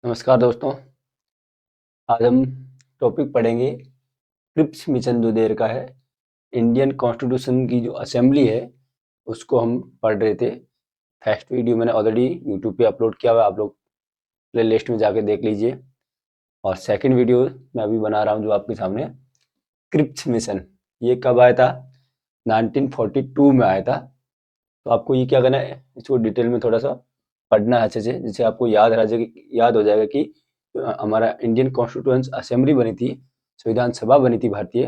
नमस्कार दोस्तों। आज हम टॉपिक पढ़ेंगे क्रिप्स मिशन जो देर का है। इंडियन कॉन्स्टिट्यूशन की जो असेंबली है उसको हम पढ़ रहे थे। फर्स्ट वीडियो मैंने ऑलरेडी यूट्यूब पे अपलोड किया हुआ है, आप लोग प्ले लिस्ट में जाके देख लीजिए। और सेकंड वीडियो मैं अभी बना रहा हूँ जो आपके सामने, क्रिप्स मिशन। ये कब आया था? 1942 में आया था। तो आपको ये क्या करना है, इसको डिटेल में थोड़ा सा पढ़ना है अच्छे से, जिससे आपको याद हो जाएगा कि हमारा इंडियन कॉन्स्टिट्यूएंट असेंबली बनी थी, संविधान सभा बनी थी भारतीय,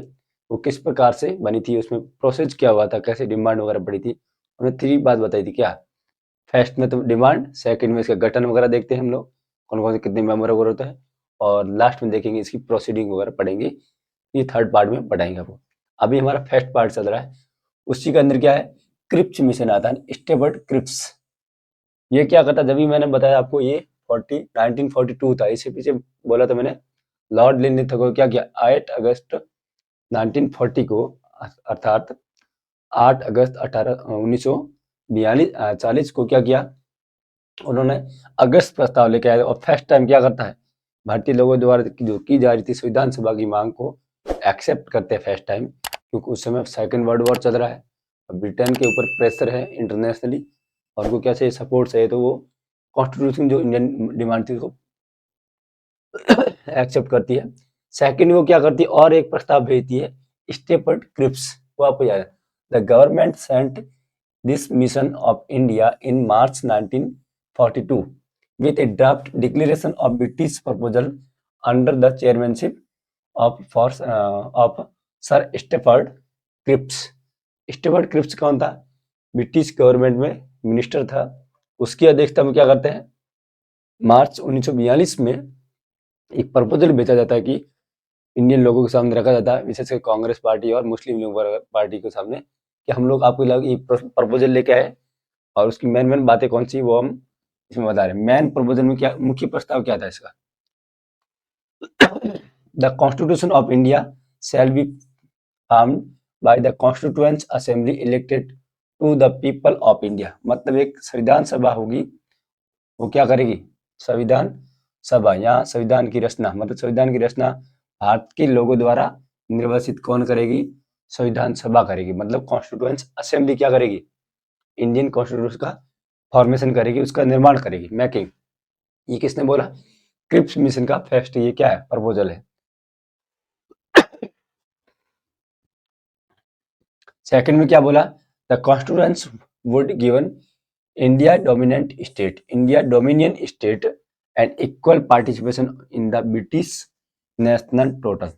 वो किस प्रकार से बनी थी, उसमें प्रोसेस क्या हुआ था, कैसे डिमांड वगैरह पड़ी थी। उन्होंने 3 बात बताई थी। क्या? फर्स्ट में तो डिमांड, सेकंड में इसका गठन वगैरह देखते हैं हम लोग, कौन कौन से कितने मेंबर वगैरह होता है, और लास्ट में देखेंगे इसकी प्रोसीडिंग वगैरह पढ़ेंगे। ये थर्ड पार्ट में पढ़ाएंगे आपको। अभी हमारा फर्स्ट पार्ट चल रहा है, उसी के अंदर क्या है, क्रिप्स मिशन आता है, स्टेवर्ट क्रिप्स। ये क्या करता, जब भी मैंने बताया आपको, ये 1942 था। इससे पीछे बोला था मैंने, लॉर्ड लिनलिथ को क्या किया, 8 अगस्त 1940 को, अर्थात 8 अगस्त 1940 को क्या किया उन्होंने, अगस्त प्रस्ताव लेके आए। और फर्स्ट टाइम क्या करता है, भारतीय लोगों द्वारा जो की जा रही थी संविधान सभा की मांग को एक्सेप्ट करते हैं फर्स्ट टाइम, क्योंकि उस समय सेकेंड वर्ल्ड वॉर चल रहा है, ब्रिटेन के ऊपर प्रेशर है इंटरनेशनली, और उनको कैसे सपोर्ट चाहिए, तो वो कॉन्स्टिट्यूशन जो इंडियन डिमांड थी उसको एक्सेप्ट करती है। सेकंड वो क्या करती है, और एक प्रस्ताव भेजती है, स्टेपर्ड क्रिप्स। वो आपको याद है, the government sent this mission of India in March 1942 with a draft declaration of British proposal under the chairmanship of sir Stafford Cripps. Stafford Cripps कौन था? ब्रिटिश गवर्नमेंट में मिनिस्टर था। उसकी अध्यक्षता में क्या करते हैं, मार्च 1942 में एक प्रपोजल भेजा जाता है कि इंडियन लोगों के सामने रखा जाता है, विशेषकर कांग्रेस पार्टी और मुस्लिम लीग पार्टी के सामने, कि हम लोग आपको ये प्रपोजल लेके आए, और उसकी मेन मेन बातें कौन सी वो हम इसमें बता रहे हैं। मेन प्रपोजल में क्या, मुख्य प्रस्ताव क्या था इसका, the constitution of India shall be formed by the constituent assembly elected to the people of India. मतलब एक संविधान सभा होगी, वो क्या करेगी, संविधान सभा या संविधान की रचना, मतलब संविधान की रचना भारत के लोगों द्वारा निर्वाचित कौन करेगी, संविधान सभा करेगी। मतलब कॉन्स्टिट्यूएंट असेंबली क्या करेगी, इंडियन कॉन्स्टिट्यूशन का फॉर्मेशन करेगी, उसका निर्माण करेगी, मेकिंग। ये किसने बोला, क्रिप्स मिशन का फर्स्ट ये क्या है, प्रपोजल है। सेकंड में क्या बोला, the constituents would given India dominion state and equal participation in the British national total.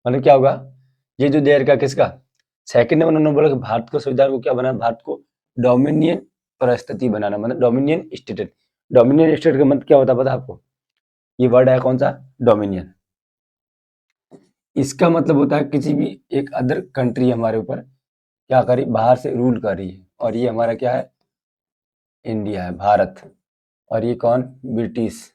मतलब क्या होगा, ये जो देर का किसका, सेकंड में उन्होंने बोला कि भारत को संविधान को क्या बनाना, भारत को डोमिनियन परिस्थिति बनाना, मतलब डोमिनियन स्टेट। डोमिनियन स्टेट का मतलब क्या होता है पता आपको, ये वर्ड है कौन सा, डोमिनियन। इसका मतलब होता है किसी भी एक अदर कंट्री हमारे ऊपर क्या करी, बाहर से रूल कर रही है, और ये हमारा क्या है, इंडिया है, भारत। और ये कौन, ब्रिटिश।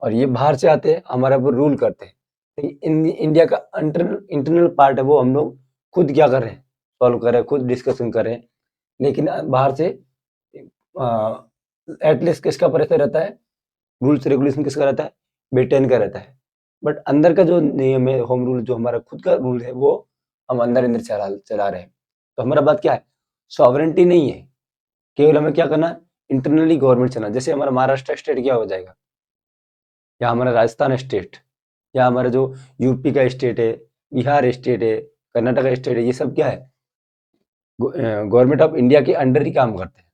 और ये बाहर से आते हैं, हमारे ऊपर रूल करते हैं। तो इंडिया का इंटरनल पार्ट है, वो हम लोग खुद क्या कर रहे हैं, सॉल्व कर रहे हैं, खुद डिस्कशन कर रहे हैं। लेकिन बाहर से एटलीस्ट किसका प्रेशर रहता है, रूल्स रेगुलेशन किसका रहता है, ब्रिटेन का रहता है। बट अंदर का जो नियम है, होम रूल, जो हमारा खुद का रूल है, वो हम अंदर अंदर चला रहे हैं। तो हमारा बात क्या है, सॉवरेंटी नहीं है, केवल हमें क्या करना है, इंटरनली गवर्नमेंट चलाना। जैसे हमारा महाराष्ट्र स्टेट क्या हो जाएगा, या हमारा राजस्थान स्टेट, या हमारा जो यूपी का स्टेट है, बिहार स्टेट है, कर्नाटक स्टेट है, ये सब क्या है, गवर्नमेंट ऑफ इंडिया के अंडर ही काम करते हैं।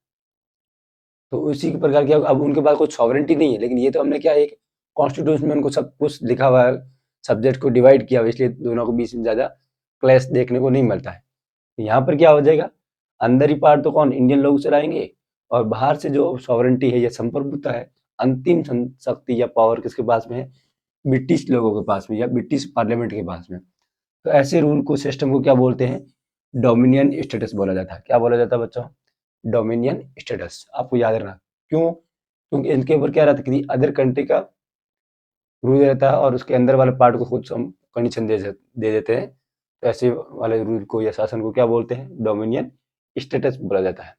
तो उसी के प्रकार क्या, अब उनके पास कुछ सॉवरेंटी नहीं है, लेकिन ये तो हमने क्या, एक कॉन्स्टिट्यूशन में उनको सब कुछ लिखा हुआ है, सब्जेक्ट को डिवाइड किया हुआ है, इसलिए दोनों के बीच में ज्यादा क्लैश देखने को नहीं मिलता है। तो यहाँ पर क्या हो जाएगा, अंदर ही पार्ट तो कौन, इंडियन लोग चलाएंगे, और बाहर से जो सॉवरेंटी है या संप्रभुता है, अंतिम शक्ति या पावर किसके पास में है, ब्रिटिश लोगों के पास में, या ब्रिटिश पार्लियामेंट के पास में। तो ऐसे रूल को, सिस्टम को क्या बोलते हैं, डोमिनियन स्टेटस बोला जाता है। क्या बोला जाता है बच्चों, डोमिनियन स्टेटस। आपको याद रखना, क्यों, क्योंकि इनके ऊपर क्या रहता है, किसी अदर कंट्री का रूल रहता है, और उसके अंदर वाले पार्ट को कुछ हम कंडीशन दे देते हैं। तो ऐसे वाले रूल को या शासन को क्या बोलते हैं, डोमिनियन स्टेटस बोला जाता है।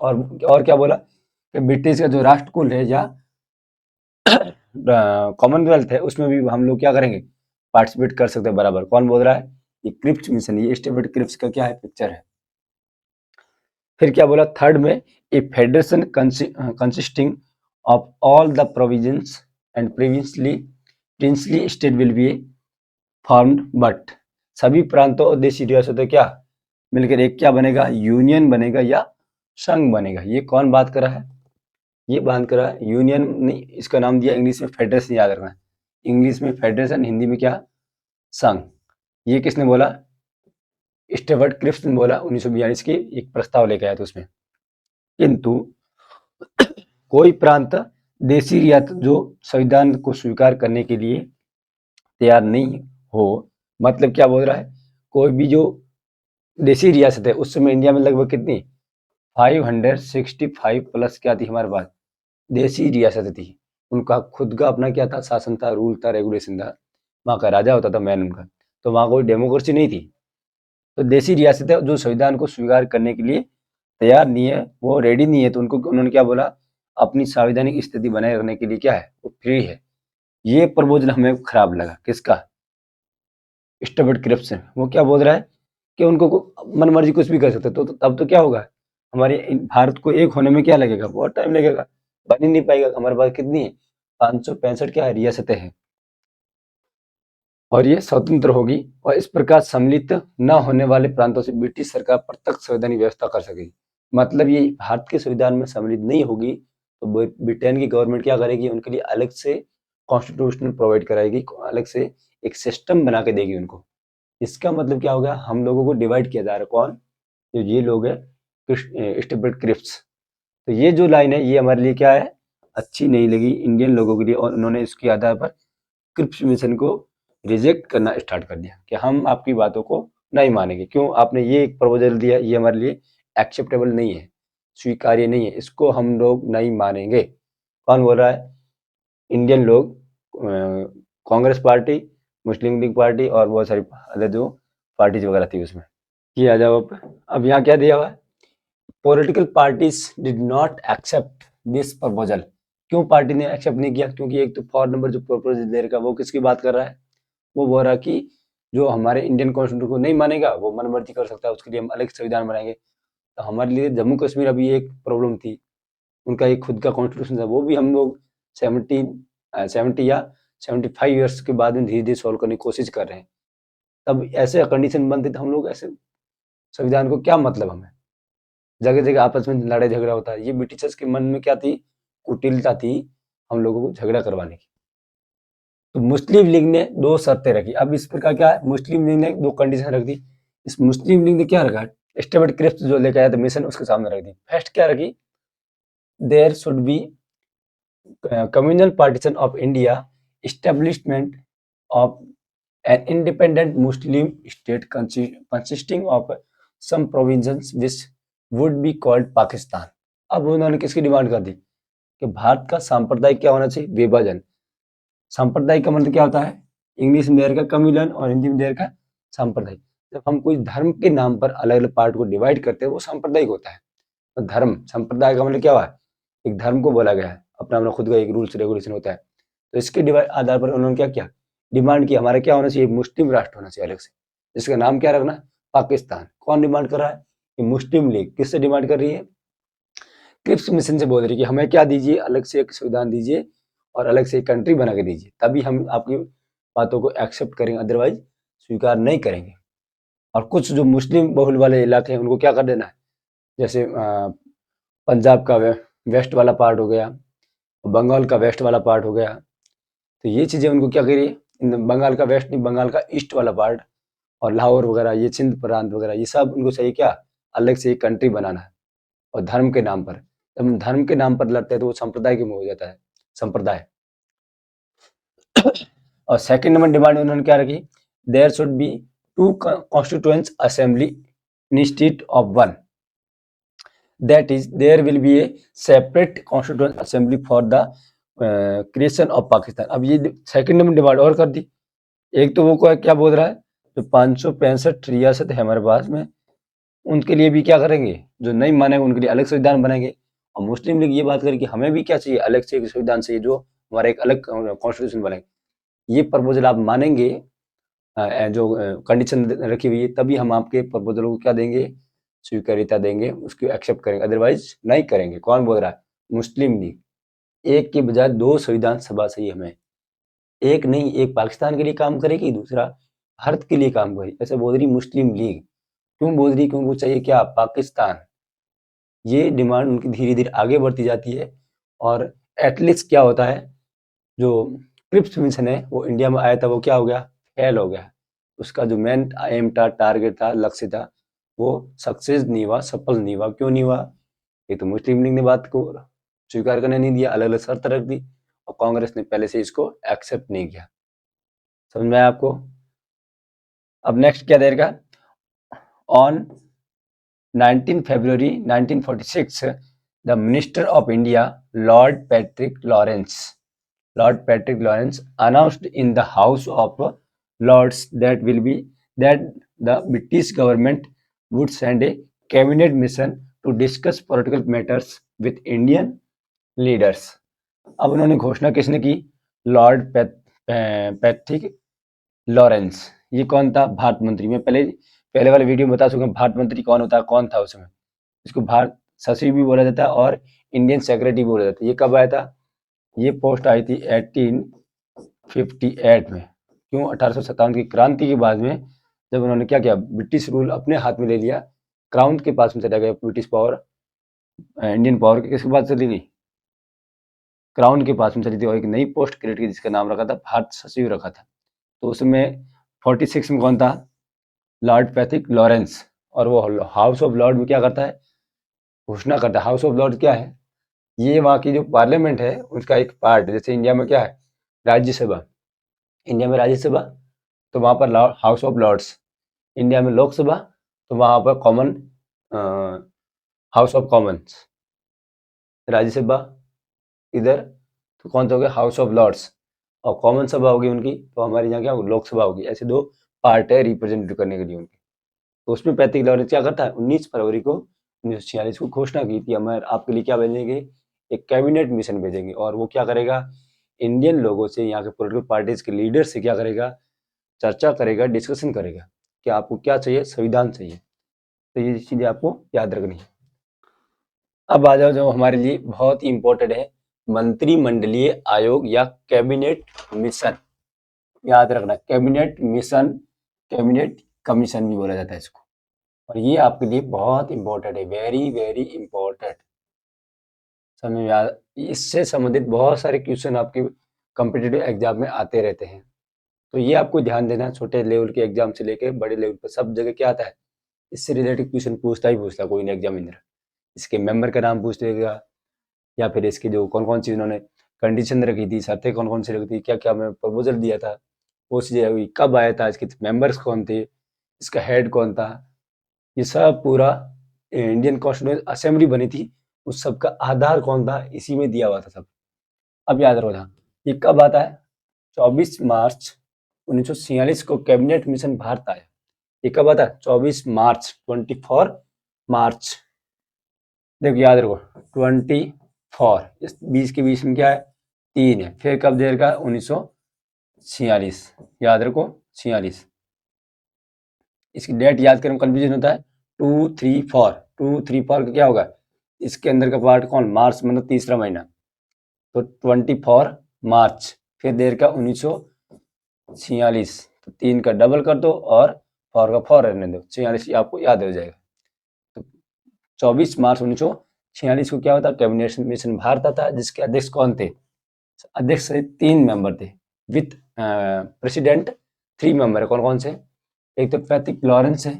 और क्या बोला, कि ब्रिटिश का जो राष्ट्रकुल है या कॉमनवेल्थ है उसमें भी हम लोग क्या करेंगे, पार्टिसिपेट कर सकते हैं बराबर। कौन बोल रहा है, ये क्रिप्स मिशन, ये स्टेफर्ड क्रिप्स का क्या है, पिक्चर है। फिर क्या बोला थर्ड में, a federation consisting of all the provisions and previously princely state will be formed, but सभी प्रांतों और देशी रियासतों क्या मिलकर एक क्या बनेगा, यूनियन बनेगा या संघ बनेगा। ये कौन बात कर रहा है, ये बात कर रहा है यूनियन नहीं, इसका नाम दिया इंग्लिश में फेडरेशन, याद रखना। इंग्लिश में फेडरेशन, हिंदी में क्या, संघ। ये किसने बोला, स्टेवर्ट क्रिप्स ने बोला 1942 की एक प्रस्ताव लेकर आया था उसमें। किंतु कोई प्रांत देशी रियासत जो संविधान को स्वीकार करने के लिए तैयार नहीं हो, मतलब क्या बोल रहा है, कोई भी जो देशी रियासत है, उस समय इंडिया में लगभग कितनी 565 प्लस क्या थी हमारे पास, देशी रियासत थी। उनका खुद का अपना क्या था, शासन था, रूल था, रेगुलेशन था, वहाँ का राजा होता था मैन उनका, तो वहाँ कोई डेमोक्रेसी नहीं थी। तो देशी रियासतें जो संविधान को स्वीकार करने के लिए तैयार नहीं है, वो रेडी नहीं है, तो उनको उन्होंने क्या बोला, अपनी संवैधानिक स्थिति बनाए रखने के लिए क्या है, वो फ्री है। ये प्रपोजल हमें खराब लगा, किसका, स्टुअर्ट क्रिप्स। वो क्या बोल रहा है कि उनको मन मर्जी कुछ भी कर सकते, तो तब तो क्या होगा, हमारे भारत को एक होने में क्या लगेगा, बहुत टाइम लगेगा, बन ही नहीं पाएगा। हमारे पास कितनी है, 565 क्या है, रियासतें हैं, और ये स्वतंत्र होगी, और इस प्रकार सम्मिलित न होने वाले प्रांतों से ब्रिटिश सरकार प्रत्यक्ष संवैधानिक व्यवस्था कर सकेगी। मतलब ये भारत के संविधान में सम्मिलित नहीं होगी, तो ब्रिटेन की गवर्नमेंट क्या करेगी, उनके लिए अलग से कॉन्स्टिट्यूशनल प्रोवाइड कराएगी, अलग से एक सिस्टम बना के देगी उनको। इसका मतलब क्या हो गया, हम लोगों को डिवाइड किया जा रहा है, कौन, जो ये लोग है स्टेवर्ट क्रिप्स। तो ये जो लाइन है ये हमारे लिए क्या है, अच्छी नहीं लगी इंडियन लोगों के लिए, और उन्होंने इसके आधार पर क्रिप्स मिशन को रिजेक्ट करना स्टार्ट कर दिया कि हम आपकी बातों को नहीं मानेंगे। क्यों, आपने ये एक प्रपोजल दिया, ये हमारे लिए एक्सेप्टेबल नहीं है, स्वीकार्य नहीं है, इसको हम लोग नहीं मानेंगे। कौन बोल रहा है, इंडियन लोग, कांग्रेस पार्टी, मुस्लिम लीग पार्टी और बहुत सारी अदर जो पार्टीज वगैरह थी उसमें। ये आ जाओ, अब यहाँ क्या दिया हुआ है, political parties did not accept this proposal. क्यों पार्टी ने एक्सेप्ट नहीं किया, क्योंकि एक तो फॉर नंबर जो प्रपोजल दे रखा है वो किसकी बात कर रहा है, वो बोल रहा है कि जो हमारे इंडियन कॉन्स्टिट्यूशन को नहीं मानेगा वो मनमर्जी कर सकता है, उसके लिए हम अलग संविधान बनाएंगे। तो हमारे लिए जम्मू कश्मीर अभी एक प्रॉब्लम थी, उनका एक खुद का कॉन्स्टिट्यूशन था, वो भी हम लोग 70 या 75 ईयर्स के बाद में धीरे धीरे सॉल्व करने की कोशिश कर रहे हैं। तब ऐसे कंडीशन बनते थे, हम लोग ऐसे संविधान को क्या मतलब, हमें जगह जगह आपस में लड़ाई झगड़ा होता है। ये ब्रिटिशर्स के मन में क्या थी, कुटिलता थी हम लोगों को झगड़ा करवाने की। तो मुस्लिम लीग ने दो शर्तें रखी। अब इस प्रकार क्या है, मुस्लिम लीग ने दो कंडीशन रख दी। इस मुस्लिम लीग ने क्या रखा, स्टेवर्ट क्रिप्स जो लेकर आया था मिशन, उसके सामने रख दी। फर्स्ट क्या रखी, there should be communal partition of India, establishment of an independent Muslim state consisting of some provisions which would be called Pakistan। अब उन्होंने किसकी डिमांड कर दी कि भारत का सांप्रदायिक क्या होना चाहिए, विभाजन। सांप्रदायिक का मतलब क्या होता है, इंग्लिश में देर का कम्युनल और हिंदी में देर का सांप्रदायिक। जब हम कोई धर्म के नाम पर अलग अलग पार्ट को डिवाइड करते हैं वो सांप्रदायिक होता है। तो धर्म संप्रदाय का मतलब क्या हुआ, एक धर्म को बोला गया है, अपना अपना खुद का एक रूल्स रेगुलेशन होता है। तो इसके डिवाइड आधार पर उन्होंने क्या किया, डिमांड की हमारा क्या होना चाहिए, मुस्लिम राष्ट्र होना चाहिए अलग से, जिसका नाम क्या रखना, पाकिस्तान। कौन डिमांड कर रहा है, कि मुस्लिम लीग। किससे डिमांड कर रही है, क्रिप्स मिशन से बोल रही है कि हमें क्या दीजिए, अलग से एक संविधान दीजिए और अलग से एक कंट्री बना के दीजिए, तभी हम आपकी बातों को एक्सेप्ट करेंगे, अदरवाइज स्वीकार नहीं करेंगे। और कुछ जो मुस्लिम बहुल वाले इलाके हैं उनको क्या कर देना है, जैसे पंजाब का वेस्ट वाला पार्ट हो गया, बंगाल का वेस्ट वाला पार्ट हो गया। तो ये चीज़ें उनको क्या करिए, बंगाल का वेस्ट नहीं, बंगाल का ईस्ट वाला पार्ट और लाहौर वगैरह, ये सिंध प्रांत वगैरह, ये सब उनको चाहिए क्या, अलग से एक कंट्री बनाना है। और धर्म के नाम पर, जब हम धर्म के नाम पर लड़ते हैं तो वो संप्रदाय के में हो जाता है, संप्रदाय। और सेकंड नंबर डिमांड उन्होंने क्या रखी, there should be 2 constituent assembly instead of 1, that is there will be a separate constituent assembly for the creation of Pakistan। अब ये सेकंड नंबर डिमांड और कर दी। एक तो वो क्या बोल रहा है, जो 565 रियासत है हमारे पास में, उनके लिए भी क्या करेंगे, जो नहीं मानेंगे उनके लिए अलग संविधान बनाएंगे। और मुस्लिम लीग ये बात करे कि हमें भी क्या चाहिए, अलग से एक संविधान चाहिए जो हमारा एक अलग कॉन्स्टिट्यूशन बने। ये प्रपोजल आप मानेंगे, जो कंडीशन रखी हुई है, तभी हम आपके प्रपोजल को क्या देंगे, स्वीकार्यता देंगे, उसको एक्सेप्ट करेंगे, अदरवाइज नहीं करेंगे। कौन बोल रहा है? मुस्लिम लीग। एक के बजाय 2 संविधान सभा चाहिए हमें, एक नहीं, एक पाकिस्तान के लिए काम करेगी, दूसरा भारत के लिए काम करेगी, ऐसे बोल रही मुस्लिम लीग। क्यों बोल रही? क्योंकि वो चाहिए क्या? पाकिस्तान। ये डिमांड उनकी धीरे धीरे आगे बढ़ती जाती है। और एटलीस्ट क्या होता है, जो क्रिप्स मिशन है वो इंडिया में आया था, वो क्या हो गया? फेल हो गया। उसका जो मेन एम था, टारगेट था, लक्ष्य था, वो सक्सेस नहीं हुआ, सफल नहीं हुआ। क्यों नहीं हुआ? ये तो मुस्लिम लीग ने बात को स्वीकार करने नहीं दिया, अलग अलग शर्त रख दी, और कांग्रेस ने पहले से इसको एक्सेप्ट नहीं किया। समझ में आया आपको? अब नेक्स्ट क्या देगा? On 19 February 1946, the Minister of India, Lord Patrick Lawrence announced in the House of Lords that the British government would send a cabinet mission to discuss political matters with Indian leaders. अब उन्होंने घोषणा किसने की? Lord Patrick Lawrence. ये कौन था? भारत मंत्री। मैं पहले वाले वीडियो में बता चुका हूं भारत मंत्री कौन होता है, कौन था उसमें। इसको भारत सचिव भी बोला जाता है और इंडियन सेक्रेटरी भी बोला जाता है। ये कब आया था? ये पोस्ट आई थी 1858 में। क्यों? 1857 की क्रांति के बाद में, जब उन्होंने क्या किया, ब्रिटिश रूल अपने हाथ में ले लिया, क्राउन के पास में चला गया ब्रिटिश पावर, इंडियन पावर किसके पास चली गई? क्राउन के पास में चली थी, और एक नई पोस्ट क्रिएट की जिसका नाम रखा था भारत सचिव रखा था। तो उसमें 46 में कौन था? Lord Patrick Lawrence. और वो हाउस ऑफ लॉर्ड में क्या करता है? घोषणा करता है। हाउस ऑफ लॉर्ड क्या है? ये वहाँ की जो पार्लियामेंट है उसका एक पार्ट है। जैसे इंडिया में क्या है? राज्यसभा। इंडिया में राज्यसभा, तो वहाँ पर हाउस ऑफ लॉर्ड्स। इंडिया में लोकसभा, तो वहाँ पर common, house of commons. Rajya Sabha इधर, तो कौन सा हो गया? House of lords. और कॉमन सभा होगी उनकी, तो हमारे यहाँ क्या? लोकसभा होगी। ऐसे 2 पार्ट है रिप्रेजेंटेटिव करने के लिए उनके। तो उसमें पैट्रिक लॉरेंस क्या करता है? 19 फरवरी को 1946 को घोषणा की थी, हम आपके लिए क्या भेजेंगे? एक कैबिनेट मिशन भेजेंगे। और वो क्या करेगा? इंडियन लोगों से, यहाँ के पॉलिटिकल पार्टीज के लीडर से क्या करेगा? चर्चा करेगा, डिस्कशन करेगा कि आपको क्या चाहिए, संविधान चाहिए। तो ये चीजें आपको याद रखनी है। अब आ जाओ जो हमारे लिए बहुत ही इंपॉर्टेंट है, मंत्रिमंडलीय आयोग या कैबिनेट मिशन। याद रखना, कैबिनेट मिशन, कैबिनेट कमीशन भी बोला जाता है इसको। और ये आपके लिए बहुत इंपॉर्टेंट है, वेरी वेरी इंपॉर्टेंट। समझ में आ? इससे संबंधित बहुत सारे क्वेश्चन आपके कॉम्पिटिटिव एग्जाम में आते रहते हैं। तो ये आपको ध्यान देना, छोटे लेवल के एग्जाम से लेके बड़े लेवल पर सब जगह क्या आता है, इससे रिलेटेड क्वेश्चन पूछता ही पूछता कोई नहीं एग्जामिनर। इसके मेंबर का नाम पूछ लेगा, या फिर इसके जो कौन कौन सी उन्होंने कंडीशन रखी थी, शर्तें कौन कौन सी रखी थी, क्या क्या मैं प्रपोजल दिया था, वो चीजें हुई, कब आया था, इसके मेंबर्स कौन थे, इसका हेड कौन था, ये सब पूरा इंडियन कॉन्स्टिट्यूशन असेंबली बनी थी, उस सब का आधार कौन था, इसी में दिया हुआ था सब। अब याद रखो, ये कब आता है? 24 मार्च 1946 को कैबिनेट मिशन भारत आया। ये कब आता है? 24 मार्च, 24 मार्च। देखो याद रखो, 24, इस 20 के बीच में क्या है? 3 है। फिर कब देर का? 1946। याद रखो 46। इसकी डेट याद करें, कंफ्यूजन होता है। 234, 234 का क्या होगा? इसके अंदर का पार्ट कौन? मार्च, मतलब तीसरा महीना। तो 24 मार्च, फिर देर का 1946। तो 3 का डबल कर दो और 4 का 4 रहने दो, 46 आपको याद हो जाएगा। तो 24 मार्च 1946 को क्या होता? कैबिनेट मिशन भारत आता है, जिसके अध्यक्ष कौन थे? अध्यक्ष से 3 मेंबर थे, विथ प्रेसिडेंट 3 मेंबर है। कौन कौन से? एक तो पैट्रिक लॉरेंस है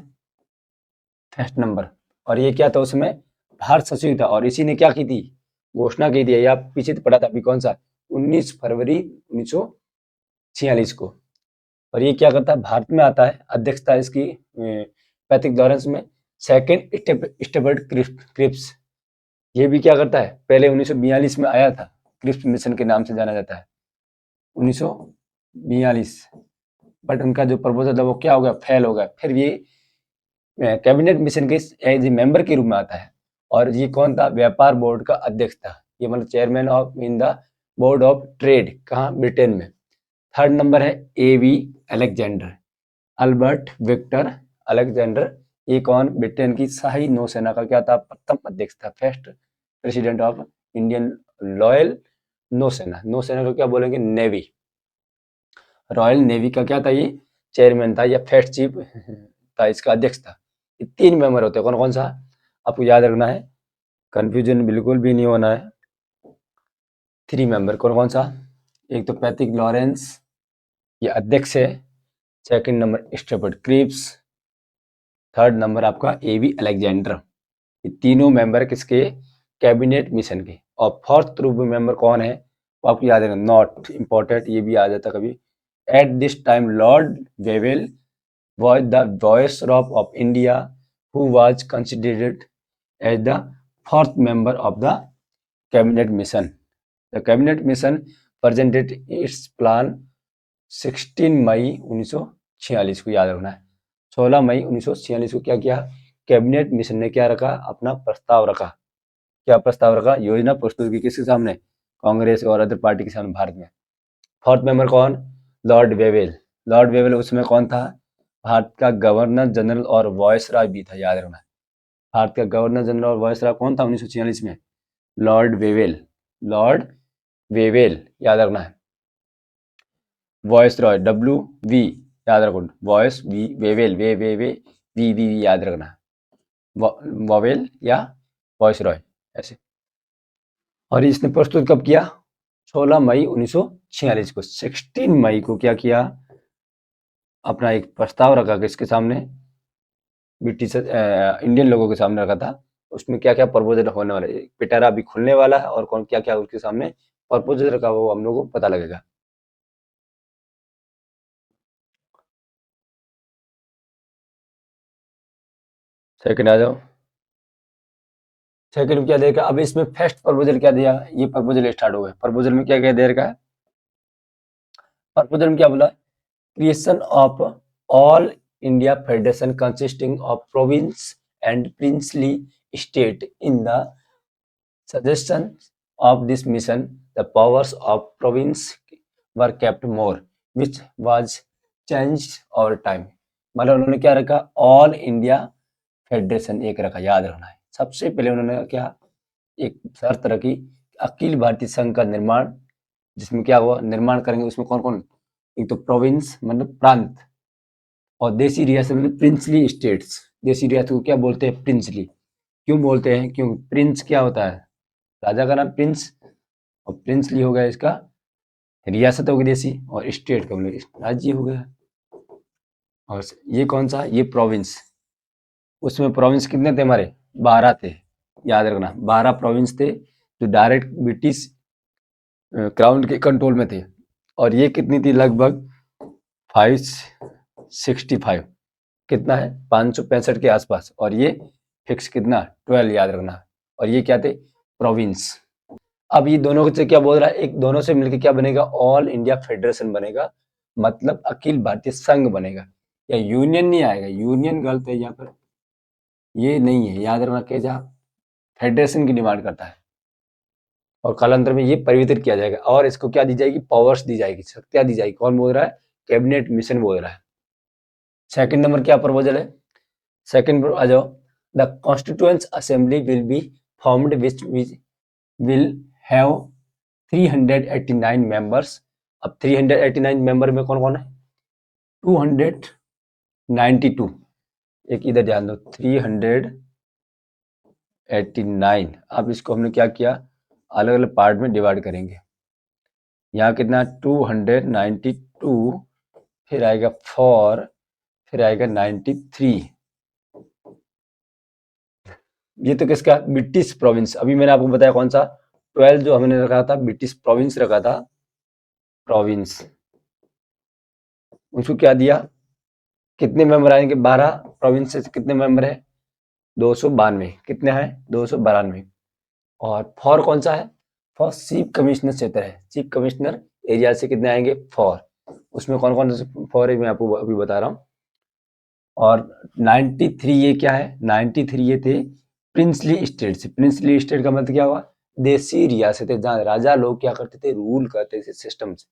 फर्स्ट नंबर, और ये क्या था उसमें? भारत सचिव था। और इसी ने क्या की थी? घोषणा की थी। या पीछे पड़ा था अभी, कौन सा? 19 फरवरी 1946 को। और ये क्या करता है? भारत में आता है, अध्यक्षता इसकी पैट्रिक लॉरेंस में। सेकेंड स्टेपर्ड क्रिप्स, ये भी क्या करता है? पहले 1942 में आया था, क्रिप्स मिशन के नाम से जाना जाता है, 1942। बट उनका जो प्रपोजल था वो क्या हो गया? फेल हो गया। फिर ये कैबिनेट मिशन के एज ए मेंबर के रूप में आता है, और ये कौन था? व्यापार बोर्ड का अध्यक्ष था, ये मतलब chairman of in the board of trade, कहाँ? ब्रिटेन में। थर्ड नंबर है एवी अलेक्जेंडर, अल्बर्ट विक्टर अलेक्जेंडर, ये कौन? ब्रिटेन की शाही नौसेना का क्या था? प्रथम अध्यक्ष था, first president of Indian royal नौसेना। नौसेना को क्या बोलेंगे? नेवी। रॉयल नेवी का क्या था? ये चेयरमैन था या फर्स्ट चीफ था, इसका अध्यक्ष था। ये 3 मेंबर होते हैं, कौन कौन सा आपको याद रखना है, कंफ्यूजन बिल्कुल भी नहीं होना है। 3 मेंबर कौन कौन सा? एक तो पैट्रिक लॉरेंस, ये अध्यक्ष है। Second number Stafford Cripps, third number आपका एवी अलेक्जेंडर। ये तीनों मेंबर किसके? कैबिनेट मिशन के। और फोर्थ ग्रुप मेंबर कौन है? वो आपको याद रखना, नॉट इम्पोर्टेंट, ये भी आ जाता कभी। At this time Lord Wavell was the viceroy of India, who was considered as the fourth member of the cabinet mission. The cabinet mission presented its plan 16 मई 1946 को याद रखना है। 16 मई 1946 को क्या किया? कैबिनेट मिशन ने क्या रखा? अपना प्रस्ताव रखा। क्या प्रस्ताव रखा? योजना प्रस्तुत की किसके सामने? कांग्रेस और अदर पार्टी के सामने भारत में। फोर्थ मेंबर कौन? Lord Wavell. लॉर्ड वेवेल उसमें कौन था? भारत का गवर्नर जनरल और वायसराय भी था, याद रखना। भारत का गवर्नर जनरल और वायसराय कौन था 1946 में? Lord Wavell. लॉर्ड वेवेल याद रखना है। वायसराय WV याद रखो, वॉइस वी वेवेल, वी याद रखना है, वॉवेल या वायसराय ऐसे। और इसने प्रस्तुत कब किया? 16 मई 1946 को। 16 मई को क्या किया? अपना एक प्रस्ताव रखा किसके सामने? ब्रिटिश इंडियन लोगों के सामने रखा था। उसमें क्या क्या प्रपोजल होने वाला है, पिटारा भी खुलने वाला है, और कौन क्या क्या उसके सामने प्रपोजल रखा वो हम लोगों को पता लगेगा। सेकंड आ जाओ। सेकंड में क्या देगा? अब इसमें फर्स्ट प्रपोजल क्या दिया? ये प्रपोजल स्टार्ट हो गया। प्रपोजल में क्या क्या दे रखा है? प्रपोजल में क्या बोला? Creation of all India federation consisting of province and princely state in the suggestion of this mission, the powers of province were kept more, which was changed over time. मतलब उन्होंने क्या रखा? ऑल इंडिया फेडरेशन एक रखा, याद रखना है। सबसे पहले उन्होंने क्या एक शर्त रखी? अखिल भारतीय संघ का निर्माण, जिसमें क्या हुआ? निर्माण करेंगे उसमें कौन कौन? एक तो प्रोविंस मतलब प्रांत, और देसी रियासत मतलब प्रिंसली स्टेट्स। देसी रियासत को क्या बोलते हैं? प्रिंसली। क्यों बोलते हैं? क्यों? प्रिंस क्या होता है? राजा का नाम प्रिंस, और प्रिंसली हो गया इसका रियासत हो गई देसी, और स्टेट का मतलब राज्य हो गया। और ये कौन सा? ये प्रोविंस। उसमें प्रोविंस कितने थे हमारे? 12 थे, याद रखना। 12 प्रोविंस थे जो डायरेक्ट ब्रिटिश क्राउन के कंट्रोल में थे। और ये कितनी थी? लगभग 565, कितना है? 565 के आसपास। और ये फिक्स कितना? 12, याद रखना। और ये क्या थे? प्रोविंस। अब ये दोनों से क्या बोल रहा है? एक दोनों से मिलकर क्या बनेगा? ऑल इंडिया फेडरेशन बनेगा, मतलब अखिल भारतीय संघ बनेगा। या यूनियन नहीं आएगा, यूनियन गलत है यहाँ पर, ये नहीं है, याद रखना। क्या फेडरेशन की डिमांड करता है, और कालांतर में ये परिवर्तित किया जाएगा, और इसको क्या दी जाएगी? पावर्स दी जाएगी, शक्तियां दी जाएगी। कौन बोल रहा है? कैबिनेट मिशन बोल रहा है। सेकंड नंबर क्या प्रपोजल है? सेकंड आ जाओ। The constituent assembly will be formed which will have 389 members. अब 389 मेंबर में कौन कौन है? 292। एक इधर ध्यान दो, 389। अब इसको हमने क्या किया? अलग अलग पार्ट में डिवाइड करेंगे। यहाँ कितना? 292, फिर आएगा 4, फिर आएगा 93। ये तो किसका? British province. अभी मैंने आपको बताया कौन सा? 12 जो हमने रखा था ब्रिटिश प्रोविंस रखा था, प्रोविंस। उसको क्या दिया? कितने मेंबर आएंगे? 12 प्रोविंस से कितने मेंबर है? 292। कितने हैं? 292। और फॉर कौन सा है? फॉर चीफ कमिश्नर क्षेत्र है, चीफ कमिश्नर एरिया से कितने आएंगे? 4। उसमें कौन कौन से 4 है मैं आपको अभी बता रहा हूँ। और 93 ये क्या है? 93 ये थे प्रिंसली स्टेट से, प्रिंसली स्टेट का मतलब क्या हुआ, देसी रियासतें जहाँ राजा लोग क्या करते थे, रूल करते थे सिस्टम से,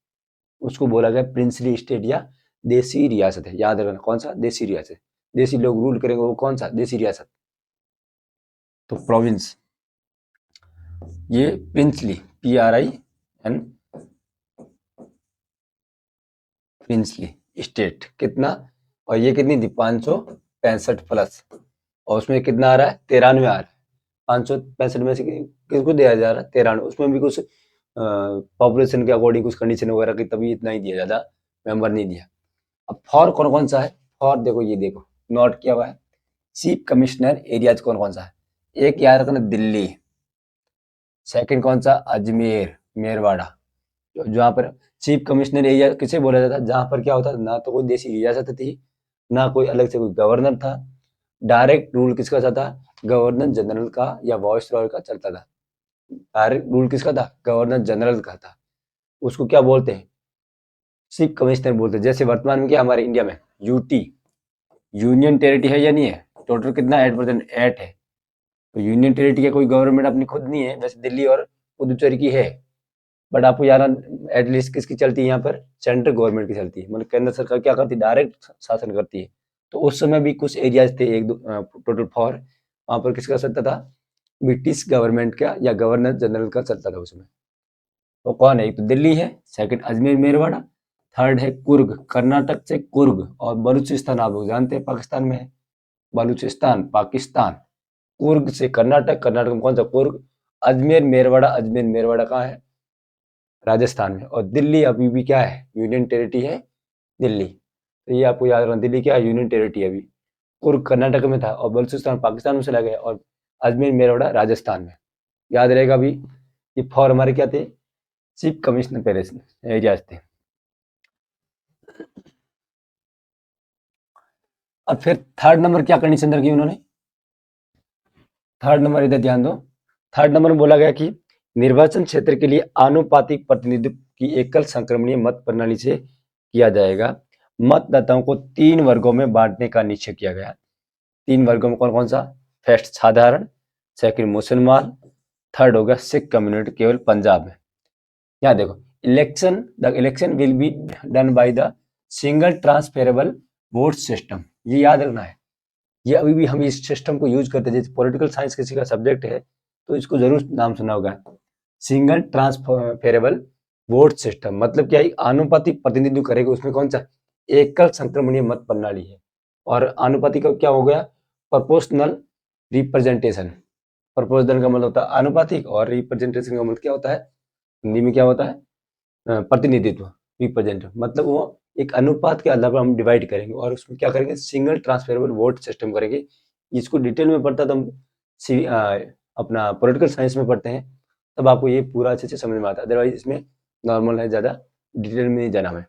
उसको बोला गया प्रिंसली स्टेट या देसी रियासत है। याद रखना कौन सा, देसी रियासत, देसी लोग रूल करेंगे वो कौन सा, देसी रियासत। तो प्रोविंस, ये प्रिंसली, PRIN, प्रिंसली स्टेट कितना, और ये कितनी थी 565 प्लस, और उसमें कितना आ रहा है 93 आ रहा है। 565 में से किसको दिया जा रहा है 93, उसमें भी कुछ पॉपुलेशन के अकॉर्डिंग कुछ कंडीशन वगैरह की तभी इतना ही दिया, ज्यादा मेंबर नहीं दिया। अब फॉर कौन कौन सा है, फॉर देखो ये देखो नोट किया हुआ है, चीफ कमिश्नर एरियाज कौन कौन सा है, एक याद रखना दिल्ली, सेकंड कौन सा अजमेर मेरवाड़ा, जहाँ पर चीफ कमिश्नर एरिया किसे बोला जाता है, जहाँ पर क्या होता था, ना तो कोई देशी रियासत थी, ना कोई अलग से कोई गवर्नर था, डायरेक्ट रूल किसका था, गवर्नर जनरल का या वॉइस रॉय का चलता था। डायरेक्ट रूल किसका था, गवर्नर जनरल का था, उसको क्या बोलते हैं, चीफ कमिश्नर बोलते हैं। जैसे वर्तमान में क्या हमारे इंडिया में यूटी, यूनियन टेरिटरी है या नहीं है, टोटल कितना 8%, 8 है, तो यूनियन टेरिटरी का कोई गवर्नमेंट अपनी खुद नहीं है, वैसे दिल्ली और पुदुचेरी की है, बट आपको यार एटलीस्ट किसकी चलती है यहाँ पर, सेंट्रल गवर्नमेंट की चलती है, मतलब केंद्र सरकार क्या करती है, डायरेक्ट शासन करती है। तो उस समय भी कुछ एरियाज थे, एक दो टोटल 4, वहां पर किसका चलता था, ब्रिटिश गवर्नमेंट का या गवर्नर जनरल का चलता था उसमें। तो कौन है, एक तो दिल्ली है, सेकंड अजमेर मेरवाड़ा, थर्ड है कुर्ग, कर्नाटक से कुर्ग, और बलूचिस्तान आप लोग जानते हैं पाकिस्तान में है, बलूचिस्तान पाकिस्तान, कुर्ग से कर्नाटक, कर्नाटक में कौन सा कुर्ग, अजमेर मेरवाड़ा, अजमेर मेरवाड़ा कहाँ है, राजस्थान में, और दिल्ली अभी भी क्या है, यूनियन टेरिटरी है दिल्ली। तो ये आपको याद रखना, दिल्ली क्या है, यूनियन टेरिटरी अभी, कुर्ग कर्नाटक में था, और बलूचिस्तान पाकिस्तान में चला गया, और अजमेर मेरवाड़ा राजस्थान में। याद रहेगा अभी, ये 4 हमारे क्या थे, चीफ कमिश्नर पेरेस एरियाज थे। अब फिर थर्ड नंबर क्या कंडीशन रखी उन्होंने, थर्ड नंबर इधर ध्यान दो, थर्ड नंबर में बोला गया कि निर्वाचन क्षेत्र के लिए आनुपातिक प्रतिनिधित्व की एकल संक्रमणीय मत प्रणाली से किया जाएगा। मतदाताओं को 3 वर्गों में बांटने का निश्चय किया गया। 3 वर्गों में कौन कौन सा, फर्स्ट साधारण, सेकंड मुसलमान, थर्ड हो गया सिख कम्युनिटी, केवल पंजाब में। यहाँ देखो, the election will be done by the single transferable vote system, ये याद रखना है। ये अभी भी हम इस सिस्टम को यूज करते हैं, जैसे पॉलिटिकल साइंस किसी का सब्जेक्ट है तो इसको जरूर नाम सुना होगा, सिंगल ट्रांसफेरेबल वोट सिस्टम, मतलब क्या है, आनुपातिक प्रतिनिधित्व करेगा, उसमें कौन सा, एकल संक्रमणीय मत प्रणाली है। और आनुपातिक का क्या हो गया, प्रोपोर्शनल रिप्रेजेंटेशन, प्रोपोर्शनल का मतलब होता है आनुपातिक, और रिप्रेजेंटेशन का मतलब क्या होता है, हिंदी में क्या होता है, प्रतिनिधित्व, रिप्रेजेंट, मतलब वो एक अनुपात के आधार पर हम डिवाइड करेंगे, और उसमें क्या करेंगे, सिंगल ट्रांसफरेबल वोट सिस्टम करेंगे। इसको डिटेल में पढ़ता तो हम अपना पॉलिटिकल साइंस में पढ़ते हैं, तब आपको ये पूरा अच्छे से समझ में आता है, अदरवाइज इसमें नॉर्मल है, ज़्यादा डिटेल में नहीं जाना हमें।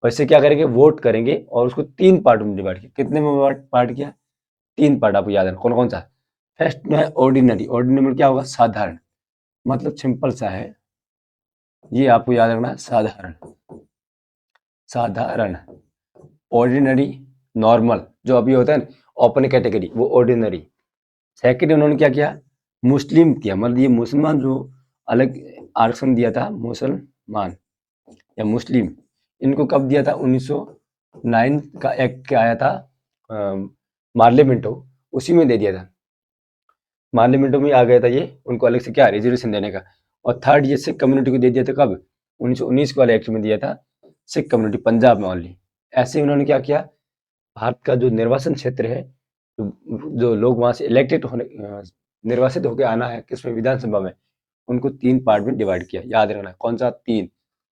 वैसे क्या करेंगे, वोट करेंगे, और उसको 3 पार्ट में डिवाइड किया, कितने में पार्ट किया, 3 पार्ट आपको याद है, कौन कौन सा, फर्स्ट में है ऑर्डिनरी, ऑर्डिनरी में क्या होगा, साधारण, मतलब सिंपल सा है, ये आपको याद रखना है, साधारण, साधारण, ऑर्डिनरी, नॉर्मल, जो अभी होता है ना ओपन कैटेगरी, वो ऑर्डिनरी। सेकंड उन्होंने क्या किया, मुस्लिम किया, मतलब ये मुसलमान जो अलग आरक्षण दिया था, मुसलमान या मुस्लिम, इनको कब दिया था, 1909 का एक्ट क्या आया था, मार्लियामेंटो, उसी में दे दिया था, मार्लियामेंटो में आ गया था ये, उनको अलग से क्या रिजर्वेशन देने का। और थर्ड ये सिख कम्युनिटी को दे दिया था कब, 1919 वाले एक्ट में दिया था, सिख कम्युनिटी पंजाब में ओनली। ऐसे उन्होंने क्या किया, भारत का जो निर्वाचन क्षेत्र है, जो लोग वहां से इलेक्टेड होने, निर्वाचित होकर आना है किसमें, विधानसभा में, उनको 3 पार्ट में डिवाइड किया, याद रखना कौन सा, 3,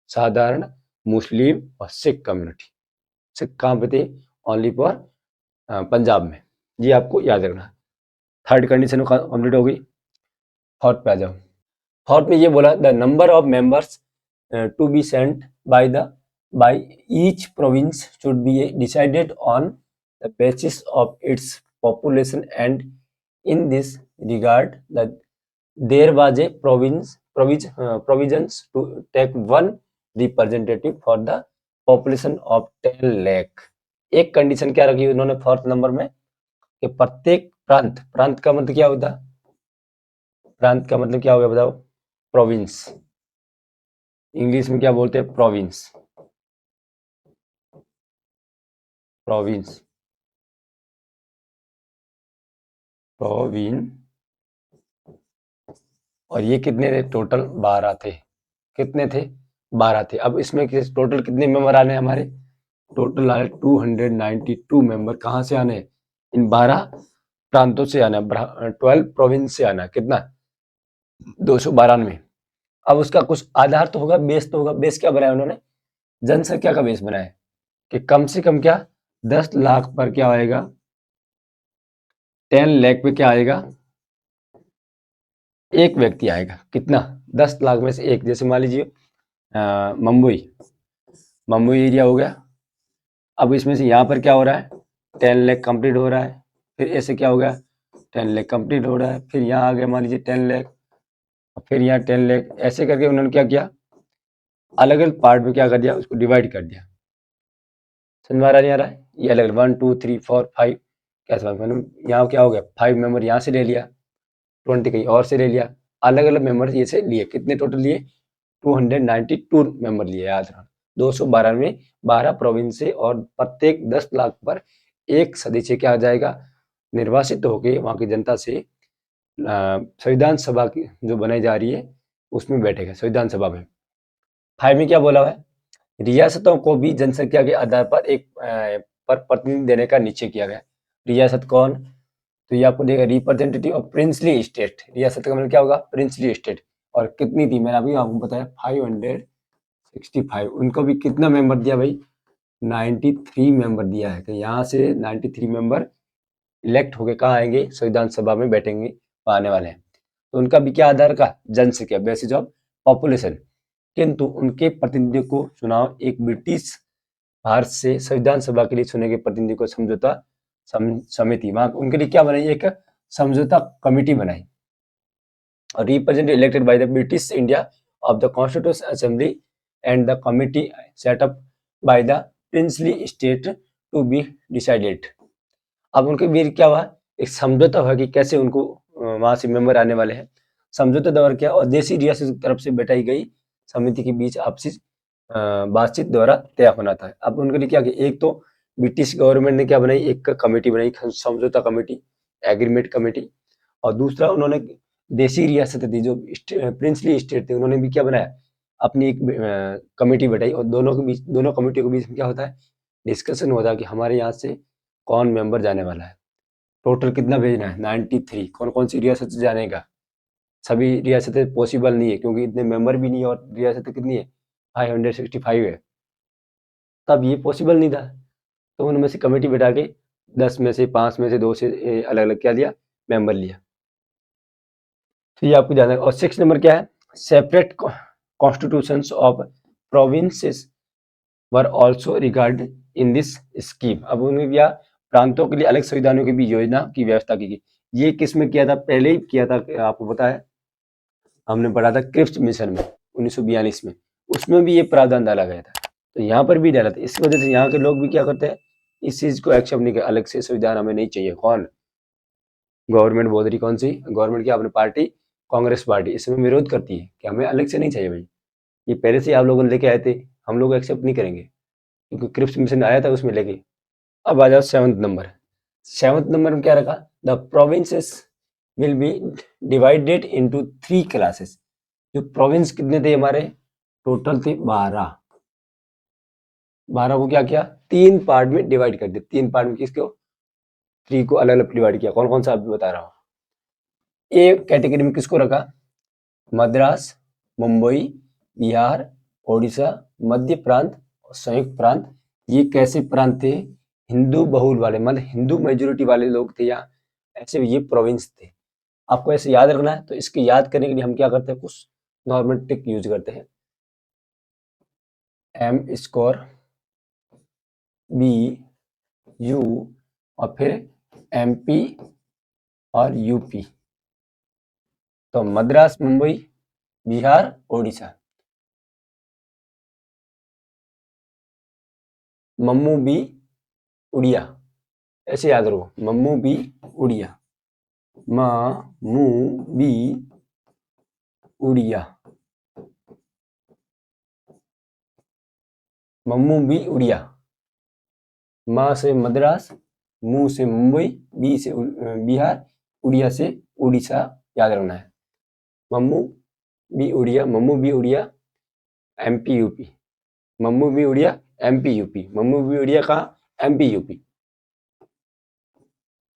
साधारण, मुस्लिम और सिख कम्युनिटी। सिख कहाँ पे थे, ओनली फॉर पंजाब में, ये आपको याद रखना। थर्ड कंडीशन कंप्लीट हो गई, फोर्थ पे आ जाओ। फोर्थ में ये बोला, the number of members to be sent by the by each province should be decided on the basis of its population, and in this regard that there was a provisions to take one representative for the population of 10 lakh। एक condition क्या रखी उन्होंने fourth number में, कि प्रत्येक प्रांत, प्रांत का मतलब क्या होता है? प्रांत का मतलब क्या हो गया बताओ? प्रोविंस। इंग्लिश में क्या बोलते हैं? प्रोविंस। प्रोविंस, प्रोविन। और ये कितने थे? टोटल 12 थे। कितने थे? 12 थे। अब इसमें टोटल कितने मेंबर आने हैं हमारे? टोटल आए 292 मेंबर। कहाँ से आने हैं? इन 12 प्रांतों से आना है, 12 प्रोविंस से आना है। कितना? 292। अब उसका कुछ आधार तो होगा, बेस तो होगा। बेस क्या बनाया उन्होंने? जनसंख्या का बेस बनाया है कि कम से कम क्या 10 लाख पर क्या आएगा? 10 लाख पे क्या आएगा? एक व्यक्ति आएगा। कितना? 10 लाख में से एक। जैसे मान लीजिए मुंबई, मुंबई एरिया हो गया। अब इसमें से यहाँ पर क्या हो रहा है? 10 लाख कंप्लीट हो रहा है। फिर ऐसे क्या हो गया? 10 लाख कंप्लीट हो रहा है। फिर यहाँ आ गया मान लीजिए 10 लाख, फिर यहाँ 10 लाख। ऐसे करके उन्होंने क्या किया? अलग अलग पार्ट में क्या कर दिया? उसको डिवाइड कर दिया। समझ में आ रहा नहीं आ रहा है? ये अलग 1 2 3 4 5 कैसे? यहाँ क्या हो गया? 5 मेंबर यहाँ से ले लिया, 20 कहीं और से ले लिया। अलग अलग मेंबर ये से लिए। कितने टोटल लिए? 292 मेंबर लिए। याद रखना, 212 में 12 प्रोविंस से, और प्रत्येक 10 लाख पर एक सदस्य क्या आ जाएगा? निर्वासित होकर वहां की जनता से संविधान सभा की जो बनाई जा रही है उसमें बैठेगा, संविधान सभा में। 5 में क्या बोला हुआ है? रियासतों को भी जनसंख्या के आधार पर एक पर प्रतिनिधि देने का निश्चय किया गया। रियासत कौन? तो ये आपको देगा रिप्रेजेंटेटिव ऑफ प्रिंसली स्टेट। रियासत का मतलब क्या होगा? Princely state. और कितनी थी? मैंने अभी आपको बताया 565। उनको भी कितना मेंबर दिया भाई? 93 मेंबर दिया है कि यहाँ से 93 मेंबर इलेक्ट होके कहाँ आएंगे? संविधान सभा में बैठेंगे, आने वाले हैं। तो उनका भी क्या आधार का? जनसंख्या, बेसिस ऑफ पॉपुलेशन। किंतु उनके प्रतिनिधियों को चुनाव एक ब्रिटिश भारत से संविधान सभा के लिए चुने गए प्रतिनिधि को समझौता समिति, वहां उनके लिए क्या बनाई? एक समझौता कमेटी बनाई। और representative elected by the British India of the constitution assembly and the committee set up by the princely state to be decided. अब उनके बीच क्या हुआ? एक समझौता हुआ कि कैसे उनको वहां से मेंबर आने वाले हैं। समझौता द्वारा क्या? और देशी रियासत की तरफ से बैठाई गई समिति के बीच आपसी बातचीत द्वारा तय होना था। अब उनके लिए क्या किया? एक तो ब्रिटिश गवर्नमेंट ने क्या बनाई? एक कमेटी बनाई, समझौता कमेटी, एग्रीमेंट कमेटी। और दूसरा उन्होंने देशी रियासत थी जो प्रिंसली स्टेट थे, उन्होंने भी क्या बनाया? अपनी एक कमेटी बैठाई। और दोनों के बीच, दोनों कमेटियों के बीच में क्या होता है? डिस्कशन होता है कि हमारे यहाँ से कौन मेंबर जाने वाला है। टोटल कितना भेजना है? 93। कौन कौन सी रियासत से जाने का? सभी रियासतें पॉसिबल नहीं है क्योंकि इतने मेंबर भी नहीं है, और रियासतें कितनी है? 565 है। तब ये पॉसिबल नहीं था। तो उनमें से कमेटी बैठा के 10 में से 5 में से 2 से अलग अलग क्या लिया? मेंबर लिया। तो ये आपको जाना है। और 6 नंबर क्या है? Separate constitutions of provinces were also regard in this scheme. अब उन्होंने क्या? प्रांतों के लिए अलग संविधानों की भी योजना की व्यवस्था की गई। ये किस में किया था? पहले ही किया था, आपको पता है, हमने पढ़ा था क्रिप्स मिशन में 1942 में। उसमें भी ये प्रावधान डाला गया था, तो यहाँ पर भी डाला था। इस वजह से यहाँ के लोग भी क्या करते हैं? इस चीज को एक्सेप्ट नहीं कर, अलग से संविधान हमें नहीं चाहिए। कौन? गवर्नमेंट बोल रही। कौन सी गवर्नमेंट? की अपनी पार्टी कांग्रेस पार्टी इसमें विरोध करती है कि हमें अलग से नहीं चाहिए भाई। ये पहले से आप लोगों ने लेके आए थे, हम लोग एक्सेप्ट नहीं करेंगे क्योंकि क्रिप्स मिशन आया था उसमें लेके। अब आ जाओ 7th नंबर। 7th नंबर में क्या रखा? The provinces will be divided into 3 classes. जो प्रोविंस कितने थे हमारे? टोटल थे 12। 12 को क्या किया? 3 पार्ट में डिवाइड कर दिया। 3 पार्ट में किसको? 3 को अलग अलग डिवाइड किया। कौन कौन सा अभी बता रहा हूँ। ए कैटेगरी में किसको रखा? मद्रास, मुंबई, बिहार, ओडिशा, मध्य प्रांत और संयुक्त प्रांत। ये कैसे प्रांत थे? हिंदू बहुल वाले, मतलब हिंदू मेजोरिटी वाले लोग थे यहाँ, ऐसे ये प्रोविंस थे। आपको ऐसे याद रखना है। तो इसके याद करने के लिए हम क्या करते हैं? कुछ नॉर्मल ट्रिक यूज करते हैं। एम स्क्वायर बी यू और फिर एमपी और यूपी। तो मद्रास, मुंबई, बिहार, ओडिशा। मम्मू बी उड़िया। ऐसे याद रखो, मम्मू बी उड़िया। मा मू बी उड़िया, मम्मू बी उड़िया। मा से मद्रास, मू से मुंबई, बी से बिहार, उड़िया से उड़ीसा, याद रखना है। मम्मू बी उड़िया, मम्मू बी उड़िया, एमपी यूपी। मम्मू बी उड़िया, एमपी यूपी। मम्मू बी उड़िया कहाँ? MP UP,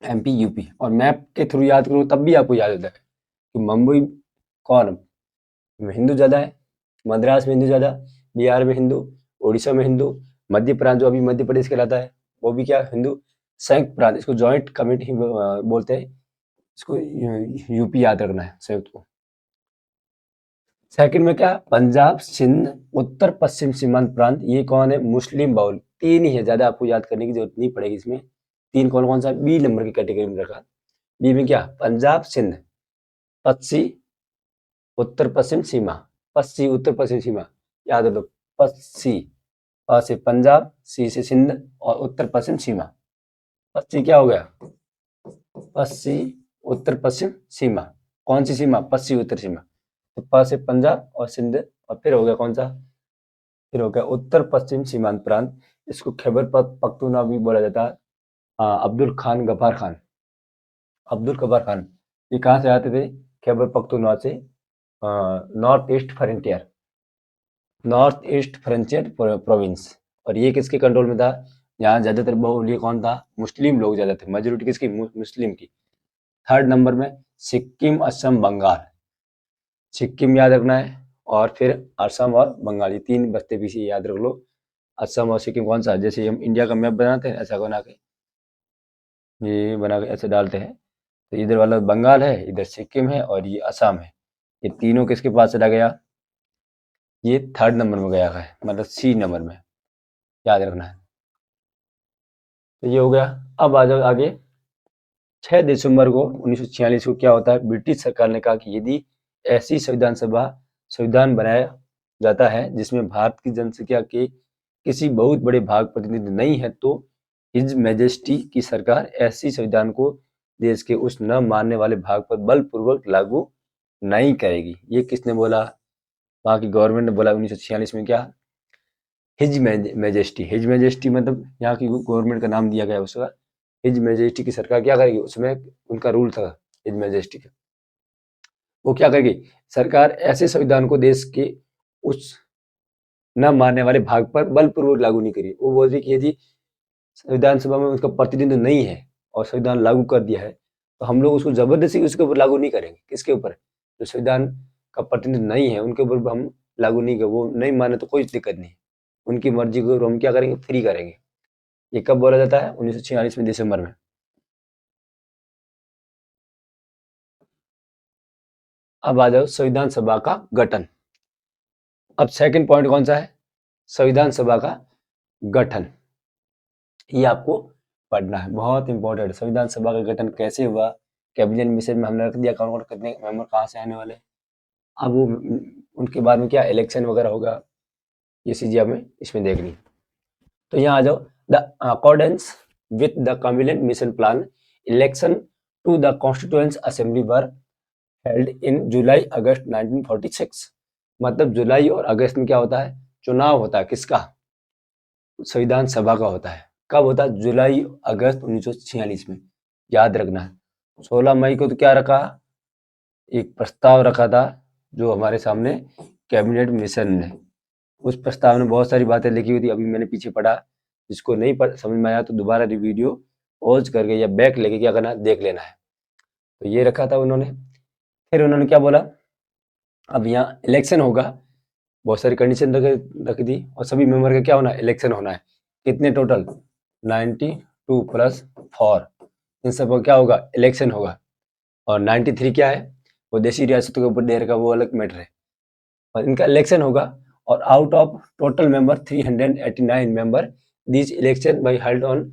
MP UP. और मैप के थ्रू याद करो तब भी आपको याद होता है कि मुंबई कौन हिंदू ज़्यादा है, मद्रास में हिंदू ज़्यादा, बिहार में हिंदू, उड़ीसा में हिंदू, मध्य प्रांत जो अभी मध्य प्रदेश कहलाता है वो भी क्या हिंदू, संयुक्त प्रांत, इसको जॉइंट कमेटी बोलते हैं, इसको यूपी याद रखना है, संयुक्त को। सेकंड में क्या? पंजाब, सिंध, उत्तर पश्चिम सीमांत प्रांत, ये कौन है? मुस्लिम बहुल। तीन ही है, ज्यादा आपको याद करने की जरूरत नहीं पड़ेगी इसमें। तीन कौन कौन सा? बी नंबर की कैटेगरी में रखा। बी में क्या? पंजाब, सिंध, पश्चिम उत्तर पश्चिम सीमा, पश्चिम उत्तर पश्चिम सीमा, याद रखो। पश्चिम, प से पंजाब, सी से सिंध और उत्तर पश्चिम सीमा। पश्चिम क्या हो गया? पश्चिम उत्तर पश्चिम सीमा। कौन सी सीमा? पश्चिम उत्तर सीमा। तो प से पंजाब और सिंध, और फिर हो गया कौन सा? फिर हो गया उत्तर पश्चिम सीमांत प्रांत। इसको खैबर पख्तूनख्वा भी बोला जाता है। अब्दुल खान गफ्फार खान, अब्दुल गफ्फार खान, ये कहाँ से आते थे? खैबर पख्तूनख्वा से, north east frontier, north east frontier province. और ये किसके कंट्रोल में था? यहाँ ज्यादातर बहुल्य कौन था? मुस्लिम लोग ज्यादा थे, मेजोरिटी किसकी? मुस्लिम की। थर्ड नंबर में सिक्किम, असम, बंगाल। सिक्किम याद रखना है, और फिर असम और बंगाल, ये तीन बस्ते भी से याद रख लो। असम और सिक्किम कौन सा? जैसे हम इंडिया का मैप बनाते हैं ऐसा बना के, ये बना के ऐसे डालते हैं, तो इधर वाला बंगाल है, इधर सिक्किम है और ये असम है। ये तीनों किसके पास चला गया? ये थर्ड नंबर में गया है, मतलब सी नंबर में, याद रखना है। तो ये हो गया। अब आ जाओ आगे। 6 दिसंबर को 1946 को क्या होता है? ब्रिटिश सरकार ने कहा कि यदि ऐसी संविधान बनाया जाता है जिसमें भारत की जनसंख्या के किसी बहुत बड़े भाग प्रतिनिधि नहीं है, तो हिज मैजेस्टी की सरकार ऐसी संविधान को देश के उस न मानने वाले भाग पर बलपूर्वक लागू नहीं करेगी। ये किसने बोला? वहां की गवर्नमेंट ने बोला 1946 में। क्या? हिज मैजेस्टी, हिज मैजेस्टी मतलब यहाँ की गवर्नमेंट का नाम दिया गया उसका। हिज मैजेस्टी की सरकार क्या करेगी? उसमें उनका रूल था हिज मैजेस्टी का, वो क्या करेगी? सरकार ऐसे संविधान को देश के उस न मानने वाले भाग पर बलपूर्वक लागू नहीं करेगी। वो बोल रही कि यदि संविधान सभा में उसका प्रतिनिधित्व नहीं है और संविधान लागू कर दिया है, तो हम लोग उसको जबरदस्ती उसके ऊपर लागू नहीं करेंगे। किसके ऊपर? जो संविधान का प्रतिनिधित्व नहीं है उनके ऊपर हम लागू नहीं करेंगे। वो नहीं माने तो कोई दिक्कत नहीं, उनकी मर्जी को हम क्या करेंगे? फ्री करेंगे। ये कब बोला जाता है? 1946 में, दिसंबर में। अब आ जाओ संविधान सभा का गठन। अब सेकंड पॉइंट कौन सा है? संविधान सभा का गठन। ये आपको पढ़ना है, बहुत इंपॉर्टेंट। संविधान सभा का गठन कैसे हुआ? कैबिनेट मिशन में हमने रख दिया कौन कौन कितने मेंबर कहाँ से आने वाले। अब वो उनके बाद में क्या इलेक्शन वगैरह होगा, ये चीजें हमें इसमें देखनी। तो यहाँ आ जाओ। The accordance with the cabinet mission plan, election to the constituent assembly were held in July August 1946। मतलब जुलाई और अगस्त में क्या होता है? चुनाव होता है। किसका? संविधान सभा का होता है। कब होता है? जुलाई अगस्त 1946 में, याद रखना है। 16 मई को तो क्या रखा? एक प्रस्ताव रखा था जो हमारे सामने कैबिनेट मिशन ने, उस प्रस्ताव में बहुत सारी बातें लिखी हुई थी, अभी मैंने पीछे पढ़ा। जिसको नहीं समझ में आया तो दोबारा वीडियो पॉज करके या बैक लेके क्या करना, देख लेना है। तो ये रखा था उन्होंने। फिर उन्होंने क्या बोला? अब यहाँ इलेक्शन होगा, बहुत सारी कंडीशन रख दी, और सभी मेंबर का क्या होना है? इलेक्शन होना है। कितने टोटल? 92 प्लस 4, इन सब का क्या होगा? इलेक्शन होगा। और 93 क्या है? वो देशी रियासतों के ऊपर दे रखा, वो अलग मैटर है। और इनका इलेक्शन होगा। और out of total member 389 member, this election by held on,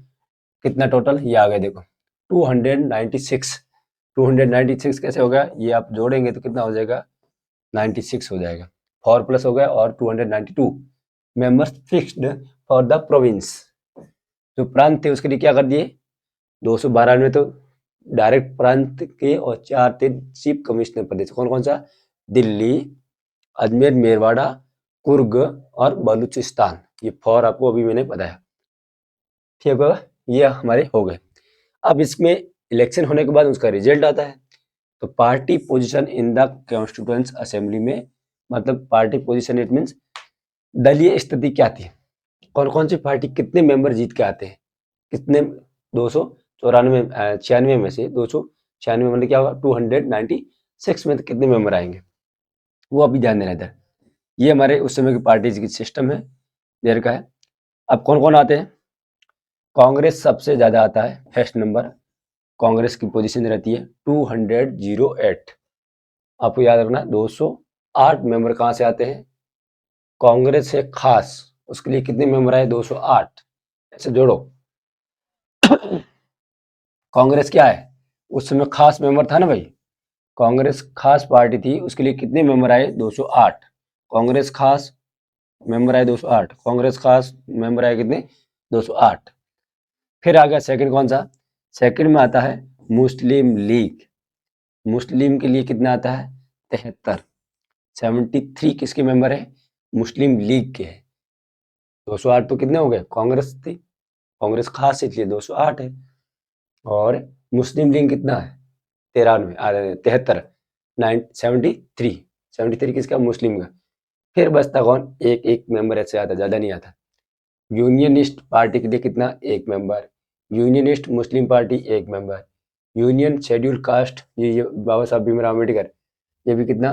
कितना टोटल? ये आ गया देखो 296। 296 कैसे होगा? ये आप जोड़ेंगे तो कितना हो जाएगा? 96 हो जाएगा। 4 प्लस हो गया, और 292 members fixed for the province. जो प्रांत थे उसके लिए क्या कर दिए? 292 तो डायरेक्ट प्रांत के और 4 थे चीफ कमिश्नर प्रदेश। कौन कौन सा? दिल्ली, अजमेर, मेरवाड़ा, कुर्ग और बलूचिस्तान। ये 4 आपको अभी मैंने बताया, ठीक है। ये हमारे हो गए। अब इसमें इलेक्शन होने के बाद उसका रिजल्ट आता है। तो party position in the constituent assembly में, मतलब पार्टी पोजीशन इट मीन्स दलीय स्थिति क्या थी, कौन कौन सी पार्टी कितने मेंबर जीत के आते हैं, कितने 294 96 में से 296 मतलब क्या होगा 296 में कितने मेंबर आएंगे, वो अभी ध्यान देना इधर। ये हमारे उस समय की पार्टीज की सिस्टम है, देर का है। अब कौन कौन आते हैं? कांग्रेस सबसे ज्यादा आता है, फर्स्ट नंबर कांग्रेस की पोजीशन रहती है 208। आपको याद रखना 208 मेंबर कहां से आते हैं? कांग्रेस से खास, उसके लिए कितने मेंबर आए? 208। ऐसे जोड़ो। कांग्रेस क्या है? उस समय खास मेंबर था ना भाई, कांग्रेस खास पार्टी थी, उसके लिए कितने मेंबर आए? 208। कांग्रेस खास मेंबर आए 208, कांग्रेस खास मेंबर आए कितने? 208। फिर आ गया सेकंड, कौन सा? सेकंड में आता है मुस्लिम लीग। मुस्लिम के लिए कितना आता है? 73। 73 किसके मेंबर है? मुस्लिम लीग के है। 208 तो कितने हो गए? कांग्रेस थी, कांग्रेस खास इसलिए 208 है। और मुस्लिम लीग कितना है? 93, 73, 73। 73 किसका? मुस्लिम का। फिर बचता कौन? एक एक मेंबर ऐसे आता, ज्यादा नहीं आता। यूनियनिस्ट पार्टी के लिए कितना? एक मेंबर। यूनियनिस्ट मुस्लिम पार्टी एक मेंबर। यूनियन शेड्यूल कास्ट, ये बाबा साहब भीमराव अम्बेडकर, ये भी कितना?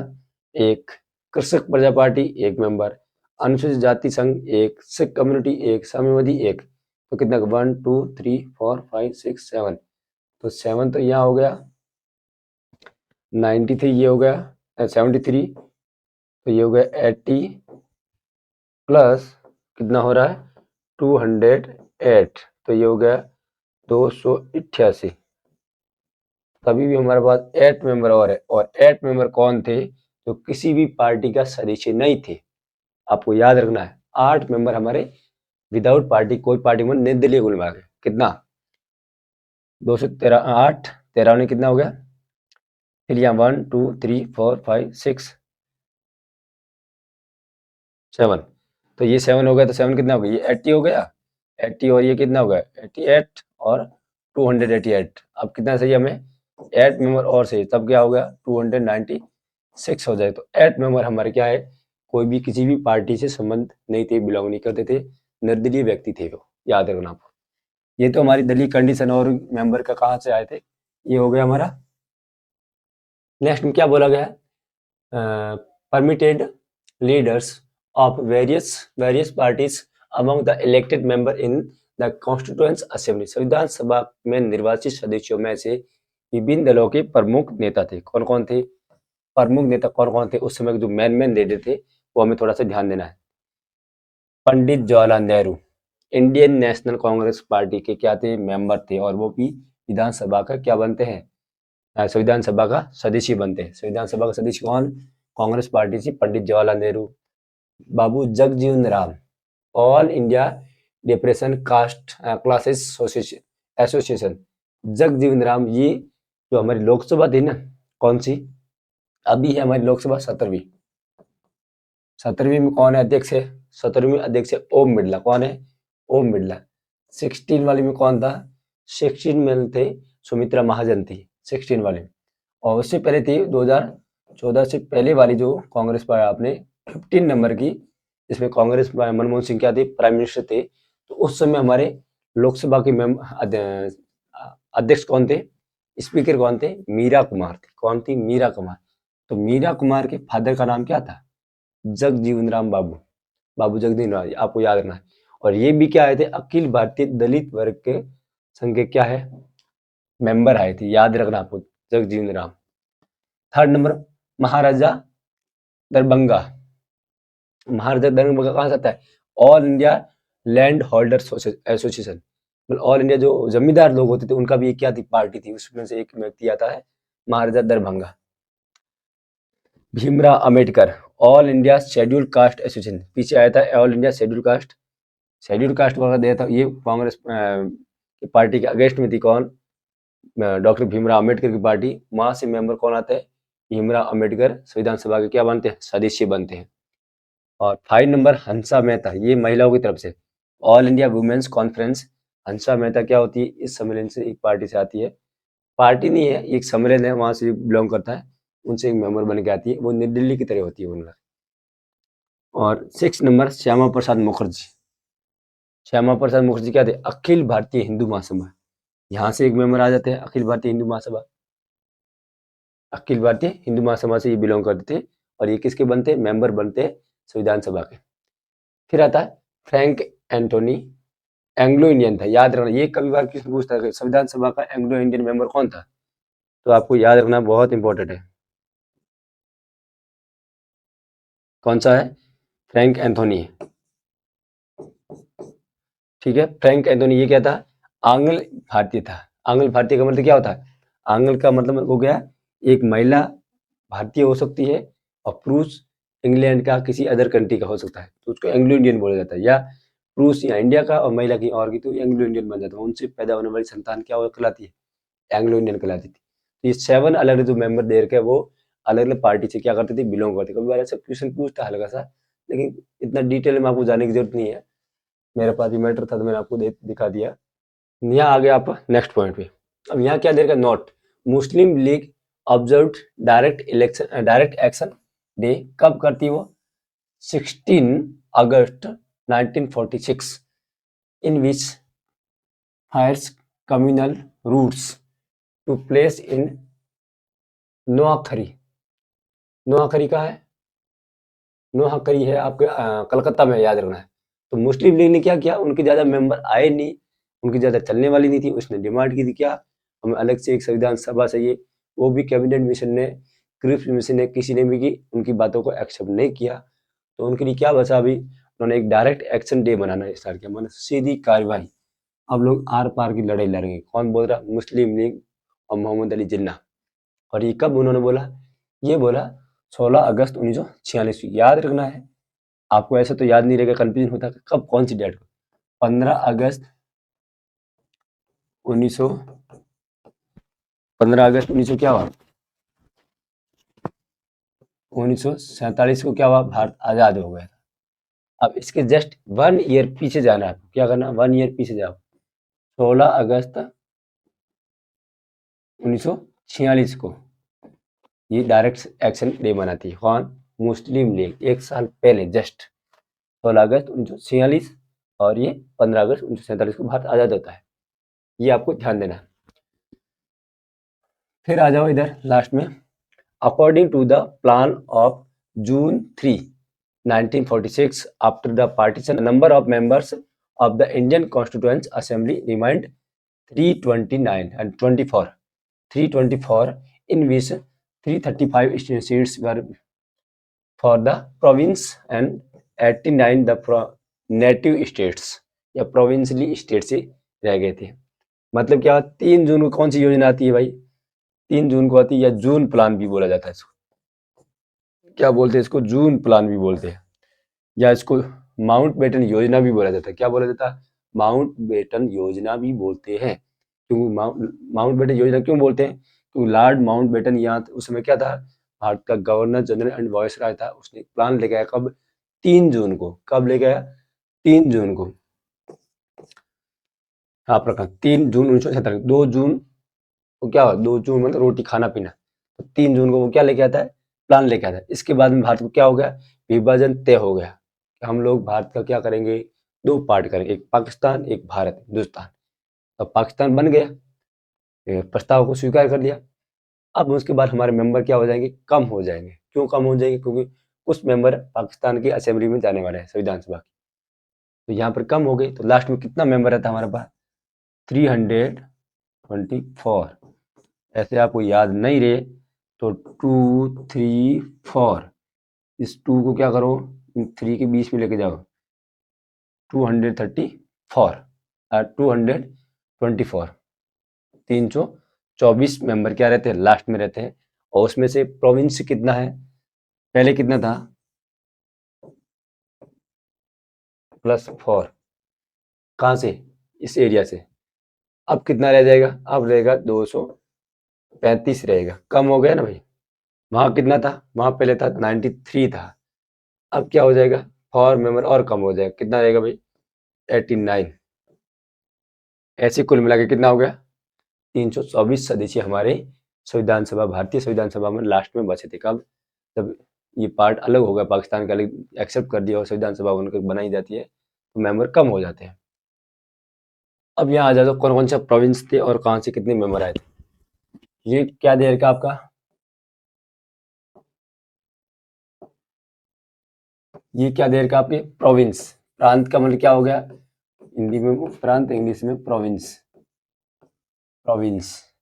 एक। कृषक प्रजा पार्टी एक मेंबर। अनुसूचित जाति संघ एक। सिख कम्युनिटी एक। साम्यवादी एक। तो कितना? 1 2 3 4 5 6 7। तो 7 तो यहाँ हो गया, 93 ये हो गया, 73 तो ये हो गया 80 प्लस कितना हो रहा है? 208 तो ये हो गया 288। तभी भी हमारे पास 8 मेंबर और है। और 8 मेंबर कौन थे? जो किसी भी पार्टी का सदस्य नहीं थे। आपको याद रखना है 8 मेंबर हमारे विदाउट पार्टी, कोई पार्टी में निर्दलीय गुण है। कितना? 213, 8 13 ने कितना हो गया? फिर यहाँ 1 2 3 4 5 6 7, तो ये 7 हो गया। तो 7 कितना हो गया? ये 80 हो गया, 80 और ये कितना हो गया? 88 और 288। अब कितना चाहिए हमें? 8 मेंबर और चाहिए, तब क्या हो गया? 296 हो जाए। तो 8 मेंबर हमारे क्या है? कोई भी किसी भी पार्टी से संबंध नहीं थे, बिलोंग नहीं करते थे, निर्दलीय व्यक्ति थे वो, याद रखना आपको। ये तो हमारी दलीय कंडीशन और मेंबर का कहाँ से आए थे, ये हो गया हमारा। नेक्स्ट में क्या बोला गया है? Permitted leaders of various parties among the elected member in the constituent assembly। संविधान सभा में निर्वाचित सदस्यों में से विभिन्न दलों के प्रमुख नेता थे। कौन कौन थे? प्रमुख नेता कौन कौन थे उस समय के? जो मेन लीडर थे वो हमें थोड़ा सा ध्यान देना है। Pandit Jawaharlal Nehru Indian National Congress party के क्या थे? मेंबर थे, और वो भी विधानसभा का क्या बनते हैं? संविधान सभा का सदस्य बनते हैं। संविधान सभा का सदस्य कौन? कांग्रेस पार्टी से Pandit Jawaharlal Nehru. Babu Jagjivan Ram, all India depression caste classes association. Jagjivan Ram, ये जो हमारी लोकसभा थी ना, कौन सी अभी है हमारी लोकसभा? 17वीं। 17वीं में कौन है अध्यक्ष है? 17वीं अध्यक्ष है ओम बिरला। कौन है? ओम बिरला। 16 वाली में कौन था? 16 में थे सुमित्रा महाजन थी 16 वाले में। और उससे पहले थी 2014 से पहले वाली जो कांग्रेस पर आपने 15 नंबर की, इसमें कांग्रेस मनमोहन सिंह क्या थे? प्राइम मिनिस्टर थे। तो उस समय हमारे लोकसभा के अध्यक्ष कौन थे? स्पीकर कौन थे? मीरा कुमार थे। कौन थी? मीरा कुमार। तो मीरा कुमार के फादर का नाम क्या था? जगजीवन राम बाबू, बाबू जगजीवन राम, आपको याद रखना है। और ये भी क्या आए थे? अखिल भारतीय दलित वर्ग के संघ के क्या है? मेंबर आए थे, याद रखना आपको, जगजीवन राम। थर्ड नंबर महाराजा दरभंगा। महाराजा दरभंगा कहाँ से आता है? All India land holder association, मतलब ऑल इंडिया जो जमींदार लोग होते थे उनका भी क्या थी? पार्टी थी। उसमें से एक व्यक्ति आता है Maharaja Darbhanga. Bhimrao Ambedkar, all India scheduled caste association, पीछे आया था all India scheduled caste. Scheduled caste वाला दिया था, ये कांग्रेस पार्टी के अगेंस्ट में थी। कौन? डॉक्टर भीमराव अम्बेडकर की पार्टी, वहां से मेंबर कौन आता है? भीमराव अम्बेडकर संविधान सभा के क्या बनते हैं? सदस्य बनते हैं। और 5 नंबर हंसा मेहता, ये महिलाओं की तरफ से all India women's conference. Hansa Mehta क्या होती है? इस सम्मेलन से एक पार्टी से आती है, पार्टी नहीं है, एक सम्मेलन है, वहां से बिलोंग करता है, उनसे एक मेंबर बन के आती है, वो नई दिल्ली की तरह होती है उनका। और 6 नंबर श्यामा प्रसाद मुखर्जी। श्यामा प्रसाद मुखर्जी क्या थे? अखिल भारतीय हिंदू महासभा, यहाँ से एक मेंबर आ जाते हैं, अखिल भारतीय हिंदू महासभा। अखिल भारतीय हिंदू महासभा से ये बिलोंग करते थे, और ये किसके बनते हैं? मेंबर बनते हैं संविधान सभा के। फिर आता है फ्रैंक एंटोनी, एंग्लो इंडियन था, याद रखना, ये कभी बार किसी पूछता है संविधान सभा का एंग्लो इंडियन मेंबर कौन था, तो आपको याद रखना बहुत इंपॉर्टेंट है। कौन सा है? Frank Anthony. ठीक है, फ्रैंक एंथोनी ये क्या था? आंग्ल भारतीय था। आंग्ल भारतीय का मतलब क्या होता है? आंग्ल का मतलब हो गया एक महिला भारतीय हो सकती है, और पुरुष इंग्लैंड का किसी अदर कंट्री का हो सकता है, तो उसको एंग्लो इंडियन बोला जाता है। या पुरुष या इंडिया का और महिला की और की, तो एंग्लो इंडियन बन जाता है। उनसे पैदा होने वाली संतान क्या कहलाती है? एंग्लो इंडियन कहलाती थी। तो ये 7 अलग अलग जो मेंबर दे रखे हैं, वो अलग अलग पार्टी से क्या करते थे? बिलोंग करते। कभी बार ऐसा क्वेश्चन पूछता है हल्का सा, लेकिन इतना डिटेल में आपको जाने की जरूरत नहीं है, मेरे पास ये मैटर था तो मैंने आपको दिखा दिया। यहाँ आ गया आप नेक्स्ट पॉइंट पे। अब यहाँ क्या दे रखा? Note, Muslim League observe direct action day कब करती है वो? 16 August 1946, in which fires communal roots to place in Noakhali. Noakhali का है? नोआखरी है आपके कलकत्ता में, याद रखना है। तो मुस्लिम लीग ने क्या किया? उनके ज्यादा मेंबर आए नहीं, उनकी ज्यादा चलने वाली नहीं थी, उसने डिमांड की थी क्या? हमें अलग से एक संविधान सभा चाहिए। वो भी कैबिनेट मिशन ने, क्रिप्स मिशन ने, किसी ने भी की, उनकी बातों को एक्सेप्ट नहीं किया। तो उनके लिए क्या बचा? अभी उन्होंने एक डायरेक्ट एक्शन डे बनाना स्टार्ट किया, मतलब सीधी कार्रवाई। अब लोग आर पार की लड़ाई लड़ेंगे। कौन बोल रहा? मुस्लिम लीग और मोहम्मद अली जिन्ना। और ये कब उन्होंने बोला? ये बोला 16 अगस्त 1946। याद रखना है आपको, ऐसे तो याद नहीं रहेगा, कंफ्यूजन होता है कब कौन सी डेट को। 15 अगस्त 1900, 15 अगस्त 1900 क्या हुआ? 1947 को क्या हुआ? भारत आजाद हो गया। अब इसके जस्ट 1 ईयर पीछे जाना है आपको। क्या करना? 1 ईयर पीछे जाओ। 16 अगस्त 1946 को ये डायरेक्ट एक्शन डे मनाती है। कौन? मुस्लिम लीग। एक साल पहले जस्ट 16 अगस्त 1946, और ये 15 अगस्त 1947 को भारत आजाद होता है। ये आपको ध्यान देना है। फिर आ जाओ इधर लास्ट में। According to the plan of June 3, 1946, after the partition, number of members of the Indian Constituent Assembly remained 329 and 24. 324, in which 335 seats were for the province and 89 the native states या provincially state से रह गए थे। मतलब क्या? 3 जून को कौन सी योजना आती है भाई? 3 जून को आती है, या जून प्लान भी बोला जाता है इसको। क्या बोलते हैं इसको? जून प्लान भी बोलते हैं, या इसको माउंट बेटन योजना भी बोला जाता है। क्या बोला जाता है? माउंट बेटन योजना भी बोलते हैं। क्यों माउंट बेटन योजना क्यों बोलते हैं? क्योंकि लॉर्ड माउंट बेटन यहाँ उस समय क्या था? भारत का गवर्नर जनरल एंड वायसराय था। उसने प्लान लेके आया कब? 3 जून को। कब लेके आया? 3 जून को। आप रखा 3 जून 1947। 2 जून को क्या हुआ? 2 जून मतलब रोटी खाना पीना। तो 3 जून को वो क्या लेके आता है? प्लान लेके आता है। इसके बाद में भारत को क्या हो गया? विभाजन तय हो गया कि हम लोग भारत का क्या करेंगे? 2 पार्ट करेंगे, एक पाकिस्तान, एक भारत, हिंदुस्तान। अब पाकिस्तान बन गया, प्रस्ताव को स्वीकार कर लिया। अब उसके बाद हमारे मेंबर क्या हो जाएंगे? कम हो जाएंगे। क्यों कम हो जाएंगे? क्योंकि कुछ मेंबर पाकिस्तान की असेंबली में जाने वाले हैं, संविधान सभा की। तो यहाँ पर कम हो गई, तो लास्ट में कितना मेंबर रहता है हमारे पास? 324। ऐसे आपको याद नहीं रहे तो 2, 3, 4, इस 2 को क्या करो? इन 3 के बीच में लेके जाओ, 234 और 224, 324 मेंबर क्या रहते हैं? लास्ट में रहते हैं। और उसमें से प्रोविंस कितना है? पहले कितना था? +4। कहाँ से? इस एरिया से। अब कितना रह जाएगा, अब रहेगा 235 रहेगा, कम हो गया ना भाई। वहां कितना था, वहां पहले था 93 था, अब क्या हो जाएगा, 4 मेंबर और कम हो जाएगा, कितना रहेगा भाई 89। ऐसे कुल मिला के कितना हो गया 324 सदस्य हमारे संविधान सभा, भारतीय संविधान सभा में लास्ट में बचे थे। कब, जब ये पार्ट अलग हो गया, पाकिस्तान का अलग एक्सेप्ट कर दिया और संविधान सभा उनकी बनाई जाती है, तो मेंबर कम हो जाते हैं। अब यहाँ आ जाओ कौन कौन से प्रोविंस थे और कहाँ से कितने मेंबर आए थे। ये क्या दे रखा आपका, ये क्या दे रखा आपके प्रोविंस, प्रांत का मतलब क्या हो गया, हिंदी में प्रांत, इंग्लिश में प्रोविंस, प्रोविंस।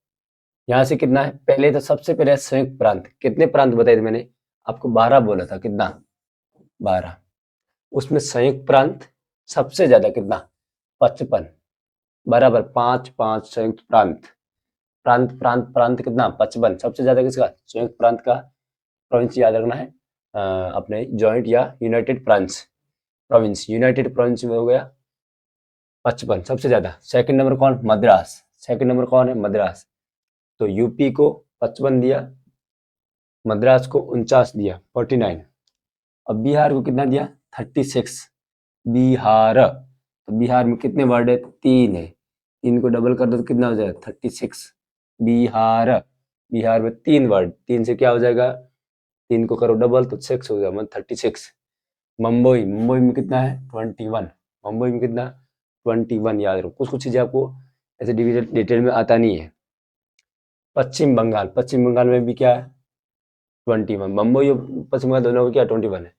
यहाँ से कितना है, पहले तो सबसे पहले संयुक्त प्रांत, कितने प्रांत बताए थे मैंने आपको, 12 बोला था, कितना 12, उसमें संयुक्त प्रांत सबसे ज्यादा कितना 55, बराबर 5 5 संयुक्त प्रांत, प्रांत प्रांत प्रांत कितना 55, सबसे ज्यादा किसका, संयुक्त प्रांत का। प्रोविंस याद रखना है अपने जॉइंट या United province, province United province में हो गया 55 सबसे ज्यादा। सेकंड नंबर कौन, मद्रास, सेकंड नंबर कौन है मद्रास, तो यूपी को 55 दिया, मद्रास को 49 दिया 49, अब बिहार को कितना दिया 36, बिहार, तो बिहार में कितने वर्ड है, 3 है, 3 को डबल कर दो तो कितना हो जाएगा 36, बिहार, बिहार में 3 वर्ड, 3 से क्या हो जाएगा, 3 को करो डबल तो 6 हो जाएगा 36। मुंबई, मुंबई में कितना है 21, मुंबई में कितना 21, याद रखो कुछ कुछ चीजें आपको ऐसे डिटेल में आता नहीं है। पश्चिम बंगाल, पश्चिम बंगाल में भी क्या है 21, मुंबई और पश्चिम बंगाल दोनों को क्या 21 है।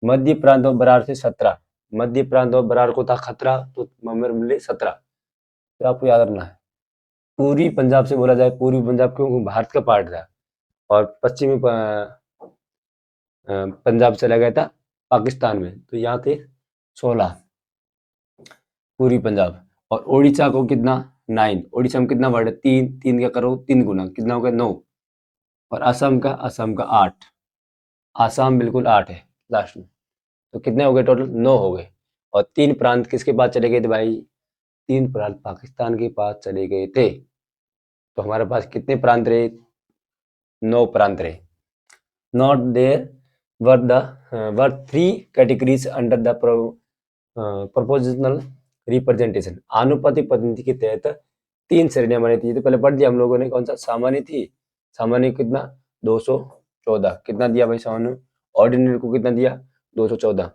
मध्य प्रांत और बरार से 17, मध्य प्रांत और बरार को था खतरा तो मेंबर मिले 17, तो आपको याद रखना है। पूर्वी पंजाब से बोला जाए, पूर्वी पंजाब क्योंकि भारत का पार्ट था और पश्चिमी पंजाब चला गया था पाकिस्तान में, तो यहाँ थे 16 पूर्वी पंजाब, और उड़ीसा को कितना 9, उड़ीसा में कितना वर्ड है 3, 3 का करो 3 गुना कितना हो गया 9, और असम का 8, आसाम बिल्कुल 8 है लास्ट में, तो कितने हो गए टोटल 9 हो गए। और 3 प्रांत किसके पास चले गए थे भाई, 3 प्रांत पाकिस्तान के पास चले गए थे, तो हमारे पास कितने प्रांत रहे, 9 प्रांत रहे। Not there were the were 3 categories under the proportional representation, आनुपातिक प्रतिनिधि के तहत 3 श्रेणियां बनी थी, तो पहले पढ़ दिया हम लोगों ने, कौन सा सामान्य थी, सामान्य कितना 214, कितना दिया भाई सामान्य, ऑर्डिनरी को कितना दिया 214,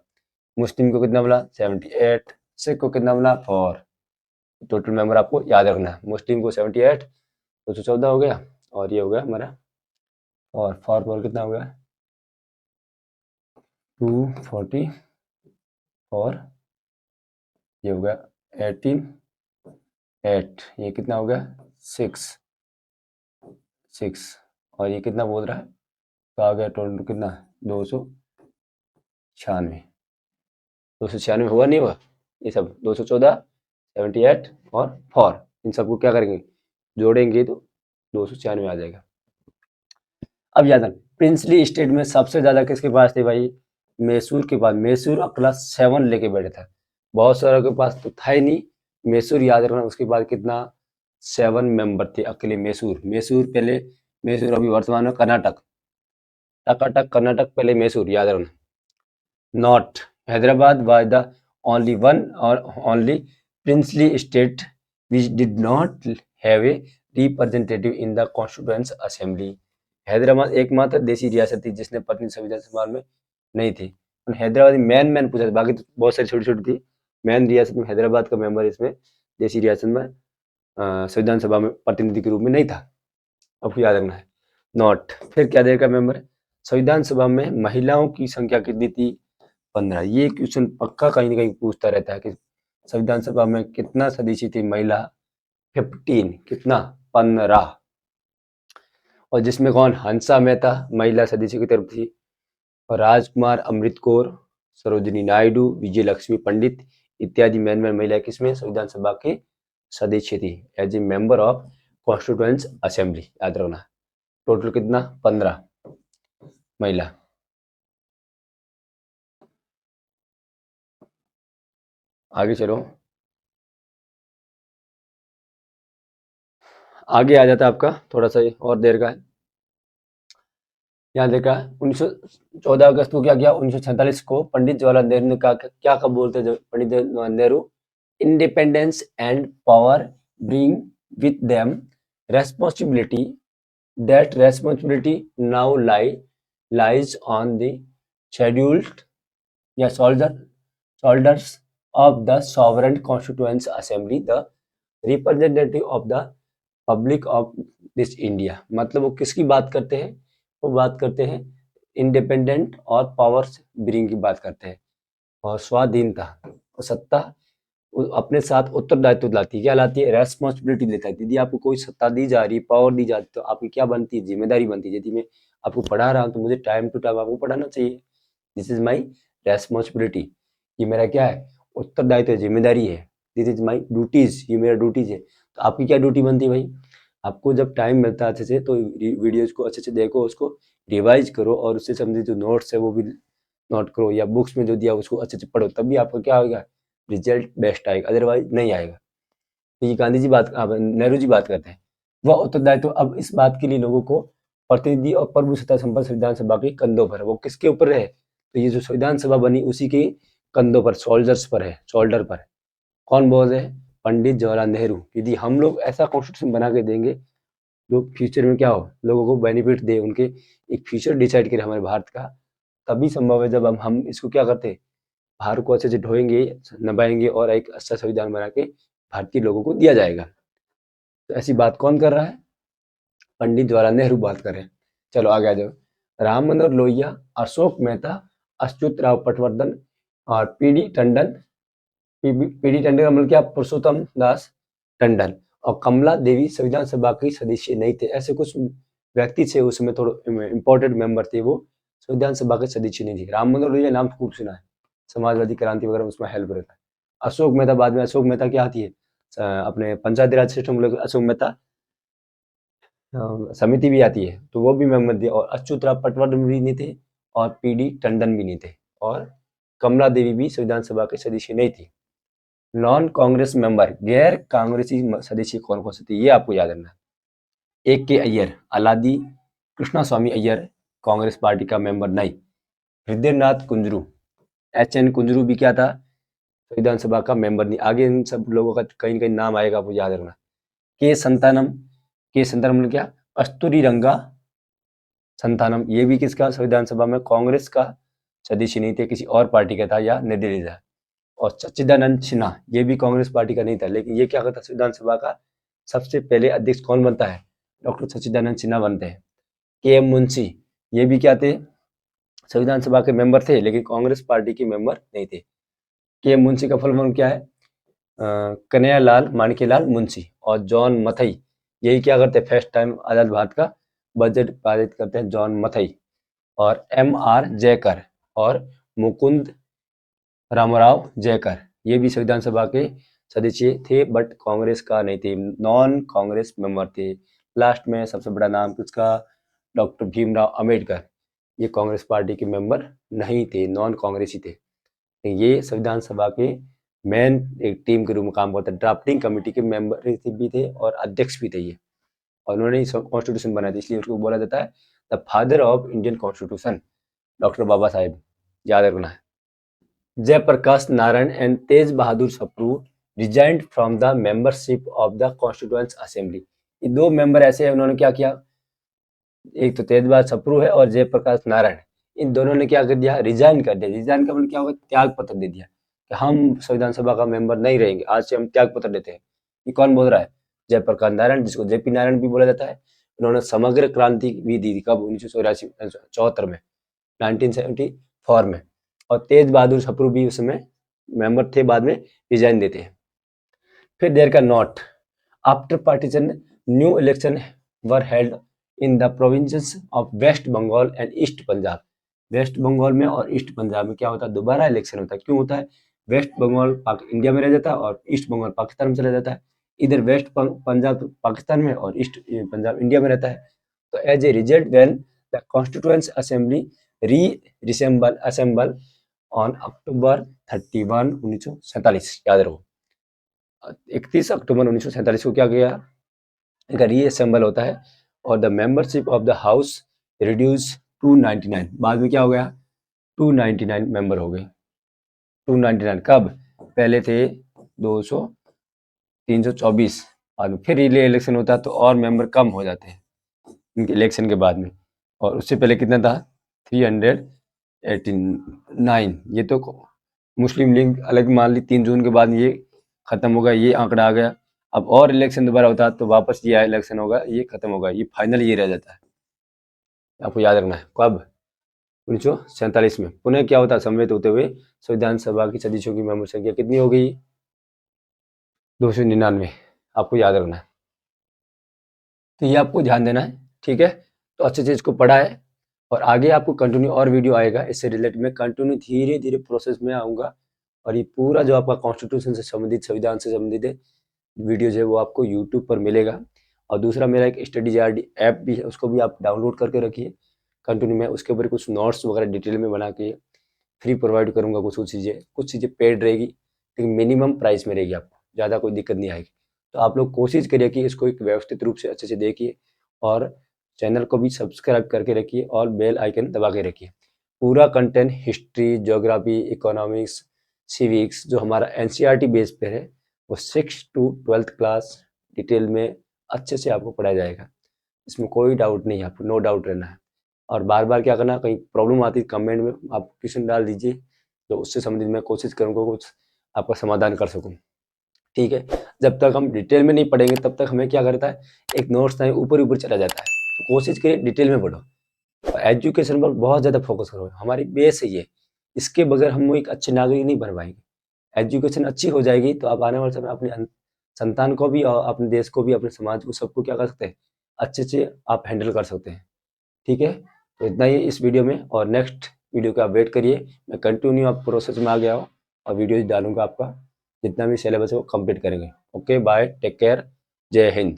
मुस्लिम को कितना बोला 78, सिख को कितना बोला 4, टोटल मेंबर आपको याद रखना है, मुस्लिम को 78, 214 हो गया, और ये हो गया हमारा, और 4 कितना हो गया 244, ये हो गया 18, 8, ये कितना हो गया 6, 6, और ये कितना बोल रहा है, तो आ गया टोटल कितना 296, 296 हुआ नहीं हुआ, ये सब 214, 78 और 4, इन सबको क्या करेंगे जोड़ेंगे तो 296 आ जाएगा। अब याद रख प्रिंसली स्टेट में सबसे ज्यादा किसके पास थे भाई, मैसूर के पास, मैसूर क्लास 7 लेके बैठे था, बहुत सारे के पास तो था ही नहीं, मैसूर याद रखना, उसके बाद कितना 7 मेंबर थे अकेले मैसूर, मैसूर पहले, मैसूर अभी वर्तमान में कर्नाटक, टकाटक कर्नाटक पहले मैसूर याद रखना। Not Hyderabad was the only one और only princely state which did not have a representative in the constituent assembly, Hyderabad एकमात्र देशी रियासत थी जिसने प्रतिनिधि संविधान सभा में नहीं थी, हैदराबाद मेन मेन पूछा था, बाकी तो बहुत सारी छोटी छोटी थी, मेन रियासत में हैदराबाद का मेंबर इसमें देशी रियासत में संविधान सभा में प्रतिनिधि के रूप में नहीं था, आपको याद रखना है। नॉट, फिर क्या देगा मेंबर, संविधान सभा में महिलाओं की संख्या कितनी थी 15, ये क्वेश्चन पक्का कहीं ना कहीं पूछता रहता है कि संविधान सभा में कितना सदस्य थी महिला, 15, कितना 15, और जिसमें कौन हंसा मेहता महिला सदस्य की तरफ थी, और राजकुमार, अमृत कौर, सरोजिनी नायडू, विजय लक्ष्मी पंडित इत्यादि मैन मैन महिला किसमें संविधान सभा के सदस्य थी as a member of constituent assembly, याद रखना। टोटल कितना 15 महिला। आगे चलो, आगे आ जाता है आपका, थोड़ा सा और देर का है। यहाँ देखा 1914 अगस्त को क्या किया, 1947 को पंडित जवाहरलाल नेहरू ने कहा, क्या कब बोलते हैं Pandit Jawaharlal Nehru, independence and power bring with them responsibility, that responsibility now lies on the scheduled या shoulders of the sovereign constituent assembly, the representative of the public of this India. मतलब वो किसकी बात करते हैं, वो बात करते हैं इंडिपेंडेंट और पावर्स ब्रिंग की बात करते हैं, और स्वाधीनता और सत्ता अपने साथ उत्तरदायित्व लाती है। क्या लाती है, रेस्पॉन्सिबिलिटी लेता है। यदि आपको कोई सत्ता दी जा रही है, पावर दी जाती है, तो आपकी क्या बनती है, जिम्मेदारी बनती है। यदि मैं आपको पढ़ा रहा हूँ तो मुझे टाइम टू टाइम आपको पढ़ाना चाहिए। दिस इज माई रेस्पॉन्सिबिलिटी, ये मेरा क्या है, उत्तरदायित्व, जिम्मेदारी है। दिस इज माई ड्यूटीज, ये मेरा ड्यूटीज है। तो आपकी क्या ड्यूटी बनती है भाई, आपको जब टाइम मिलता है अच्छे से तो वीडियोज को अच्छे से देखो, उसको रिवाइज करो, और उससे संबंधित जो नोट्स है वो भी नोट करो, या बुक्स में जो दिया उसको अच्छे से पढ़ो, तभी आपका क्या होगा, रिजल्ट बेस्ट आएगा, अदरवाइज नहीं आएगा। तो ये गांधी जी बात, नेहरू जी बात करते हैं। वह उत्तरदायित्व अब इस बात के लिए लोगों को प्रतिनिधि और प्रभु सत्ता संपन्न संविधान सभा के कंधों पर है। वो किसके ऊपर है, तो ये जो संविधान सभा बनी उसी के कंधों पर, शोल्डर्स पर है, शोल्डर पर। कौन बोझ है, पंडित जवाहरलाल नेहरू। यदि हम लोग ऐसा कॉन्स्टिट्यूशन बना के देंगे जो फ्यूचर में क्या हो, लोगों को बेनिफिट दे, उनके एक फ्यूचर डिसाइड करे हमारे भारत का, तभी संभव है। जब हम इसको क्या करते हैं, भारत को अच्छे से ढोएंगे, नभाएंगे, और एक अच्छा संविधान बना के भारतीय लोगों को दिया जाएगा। तो ऐसी बात कौन कर रहा है, पंडित जवाहरलाल नेहरू बात कर रहे हैं। चलो आगे आ जाओ। राम मनोहर लोहिया, अशोक मेहता, अच्युत राव पटवर्धन और पीडी टंडन, पीडी टंडन का मतलब क्या, पुरुषोत्तम दास टंडन, और कमला देवी संविधान सभा की सदस्य नहीं थे। ऐसे कुछ व्यक्ति थे उसमें, थोड़े इंपॉर्टेंट मेंबर थे, वो संविधान सभा के सदस्य नहीं थे। राम मनोहर लोहिया नाम खूब सुना है, समाजवादी क्रांति वगैरह उसमें हेल्प रहता है। अशोक मेहता, बाद में अशोक मेहता क्या आती है, अपने पंचायती राज सिस्टम में अशोक मेहता समिति भी आती है, तो वो भी मेंबर थे। और अच्युत राव पटवर्धन भी नहीं थे, और पीडी टंडन भी नहीं थे, और कमला देवी भी संविधान सभा के सदस्य नहीं थी। नॉन कांग्रेस मेंबर, गैर कांग्रेसी सदस्य कौन कौन से थे, ये आपको याद रखना है। एक के अय्यर, अलादी कृष्णा स्वामी अय्यर कांग्रेस पार्टी का मेंबर नहीं। हृदयनाथ कुंजरू, एच.एन. कुंजरू भी क्या था, संविधान सभा का मेंबर नहीं। आगे इन सब लोगों का कहीं न कहीं नाम आएगा, आपको याद रखना। के संतानम, के संतानम मतलब क्या, कस्तूरी रंगा संतानम, ये भी किसका, संविधान सभा में कांग्रेस का सदस्य नहीं थे, किसी और पार्टी का था या निर्दलीय था। और सच्चिदानंद सिन्हा, ये भी कांग्रेस पार्टी का नहीं था, लेकिन ये क्या करता, संविधान सभा का सबसे पहले अध्यक्ष कौन बनता है, डॉक्टर सच्चिदानंद सिन्हा बनते हैं। के एम मुंशी, ये भी क्या थे, संविधान सभा के मेंबर थे, लेकिन कांग्रेस पार्टी के मेंबर नहीं थे। के एम मुंशी का फुल फॉर्म क्या है, कन्हैयालाल माणिक्यलाल मुंशी। और जॉन मथई, यही क्या करते हैं, फर्स्ट टाइम आजाद भारत का बजट पारित करते हैं, जॉन मथई। और एम आर जयकर और मुकुंद रामराव जयकर, ये भी संविधान सभा के सदस्य थे, बट कांग्रेस का नहीं थे, नॉन कांग्रेस मेंबर थे। लास्ट में सबसे बड़ा नाम किसका, डॉक्टर भीमराव अंबेडकर, ये कांग्रेस पार्टी के मेंबर नहीं थे, नॉन कांग्रेसी थे। ये संविधान सभा के मेन एक टीम के रूप में काम करते, ड्राफ्टिंग कमेटी के मेंबर भी थे और अध्यक्ष भी थे ये, और उन्होंने कॉन्स्टिट्यूशन बनाया था, इसलिए उसको बोला जाता है the father of Indian constitution, doctor Baba Saheb, याद रखना है। Jayaprakash Narayan and Tej Bahadur Sapru resigned from the membership of the constituent assembly. ये दो मेंबर ऐसे हैं, उन्होंने क्या किया, एक तो तेज बहादुर सप्रू है और जयप्रकाश नारायण, इन दोनों ने क्या कर दिया, रिजाइन कर दिया। रिजाइन का मतलब क्या होगा, त्याग पत्र दे दिया कि हम संविधान सभा का मेंबर नहीं रहेंगे, आज से हम त्याग पत्र देते हैं। ये कौन बोल रहा है, जयप्रकाश नारायण, जिसको जेपी नारायण भी बोला जाता है। उन्होंने समग्र क्रांति भी दी थी, कब, 1974 में, 1974 में। और तेज बहादुर सप्रू भी उसमें मेंबर थे, बाद में रिजाइन देते हैं। फिर देर का note, after partition new election were held in the provinces of West Bengal and East Punjab. West Bengal में और ईस्ट पंजाब में क्या होता है, दोबारा इलेक्शन होता है। क्यों होता है, वेस्ट बंगाल इंडिया में रह जाता है और ईस्ट बंगाल पाकिस्तान में चला जाता है। इधर वेस्ट पंजाब पाकिस्तान में और ईस्ट पंजाब इंडिया में रहता है। तो as a result when the constituent assembly assemble on October 31, 1947, याद रखो, 31 अक्टूबर 1947 को क्या किया, इनका रीअसेंबल होता है और the membership of the house reduce 299, बाद में क्या हो गया 299 मेंबर हो गए। 299 कब, पहले थे 200 324, बाद में फिर रिले इलेक्शन होता है तो और मेंबर कम हो जाते हैं इनके इलेक्शन के बाद में। और उससे पहले कितना था 389। ये तो मुस्लिम लीग अलग मान ली 3 जून के बाद ये खत्म होगा, ये आंकड़ा आ गया। अब और इलेक्शन दोबारा होता तो वापस ये इलेक्शन होगा, ये खत्म होगा, ये फाइनल ये रह जाता है। आपको याद रखना है कब 1947 में पुनः क्या होता है, सम्मिलित होते हुए संविधान सभा की सदस्यों की मेंबर संख्या कितनी हो गई 299। आपको याद रखना है, तो ये आपको ध्यान देना है, ठीक है। तो अच्छे से इसको पढ़ा है और आगे आपको कंटिन्यू और वीडियो आएगा इससे रिलेटेड, मैं कंटिन्यू धीरे धीरे प्रोसेस में आऊँगा और ये पूरा जो आपका कॉन्स्टिट्यूशन से संबंधित संविधान से संबंधित वीडियो जो है वो आपको यूट्यूब पर मिलेगा। और दूसरा मेरा एक स्टडी JRD ऐप भी है, उसको भी आप डाउनलोड करके रखिए। कंटिन्यू मैं उसके ऊपर कुछ नोट्स वगैरह डिटेल में बना के फ्री प्रोवाइड करूँगा। कुछ चीज़ें पेड रहेगी लेकिन मिनिमम प्राइस में रहेगी, आपको ज़्यादा कोई दिक्कत नहीं आएगी। तो आप लोग कोशिश करिए कि इसको एक व्यवस्थित रूप से अच्छे से देखिए और चैनल को भी सब्सक्राइब करके रखिए और बेल आइकन दबा के रखिए। पूरा content history, geography, economics, civics जो हमारा NCERT बेस पे है वो 6 to 12th क्लास डिटेल में अच्छे से आपको पढ़ाया जाएगा। इसमें कोई डाउट नहीं है, आपको नो डाउट रहना है। और बार बार क्या करना, कहीं प्रॉब्लम आती है कमेंट में आप क्वेश्चन डाल दीजिए, तो उससे संबंधित मैं कोशिश करूँगा कुछ आपका समाधान कर सकूँ, ठीक है। जब तक हम डिटेल में नहीं पढ़ेंगे तब तक हमें क्या करता है, एक नोट्स टाइम ऊपर ऊपर चला जाता है। तो कोशिश करिए डिटेल में पढ़ो और एजुकेशन पर बहुत ज़्यादा फोकस करो, हमारी बेस है ये। इसके बगैर हम एक अच्छे नागरिक नहीं बन पाएंगे। एजुकेशन अच्छी हो जाएगी तो आप आने वाले समय अपने संतान को भी और अपने देश को भी, अपने समाज को, सबको क्या कर सकते हैं, अच्छे से आप हैंडल कर सकते हैं, ठीक है। तो इतना ही इस वीडियो में, और नेक्स्ट वीडियो का आप वेट करिए। मैं कंटिन्यू आप प्रोसेस में आ गया हूँ और वीडियो डालूंगा, आपका जितना भी सिलेबस है वो कंप्लीट करेंगे। ओके बाय, टेक केयर, जय हिंद।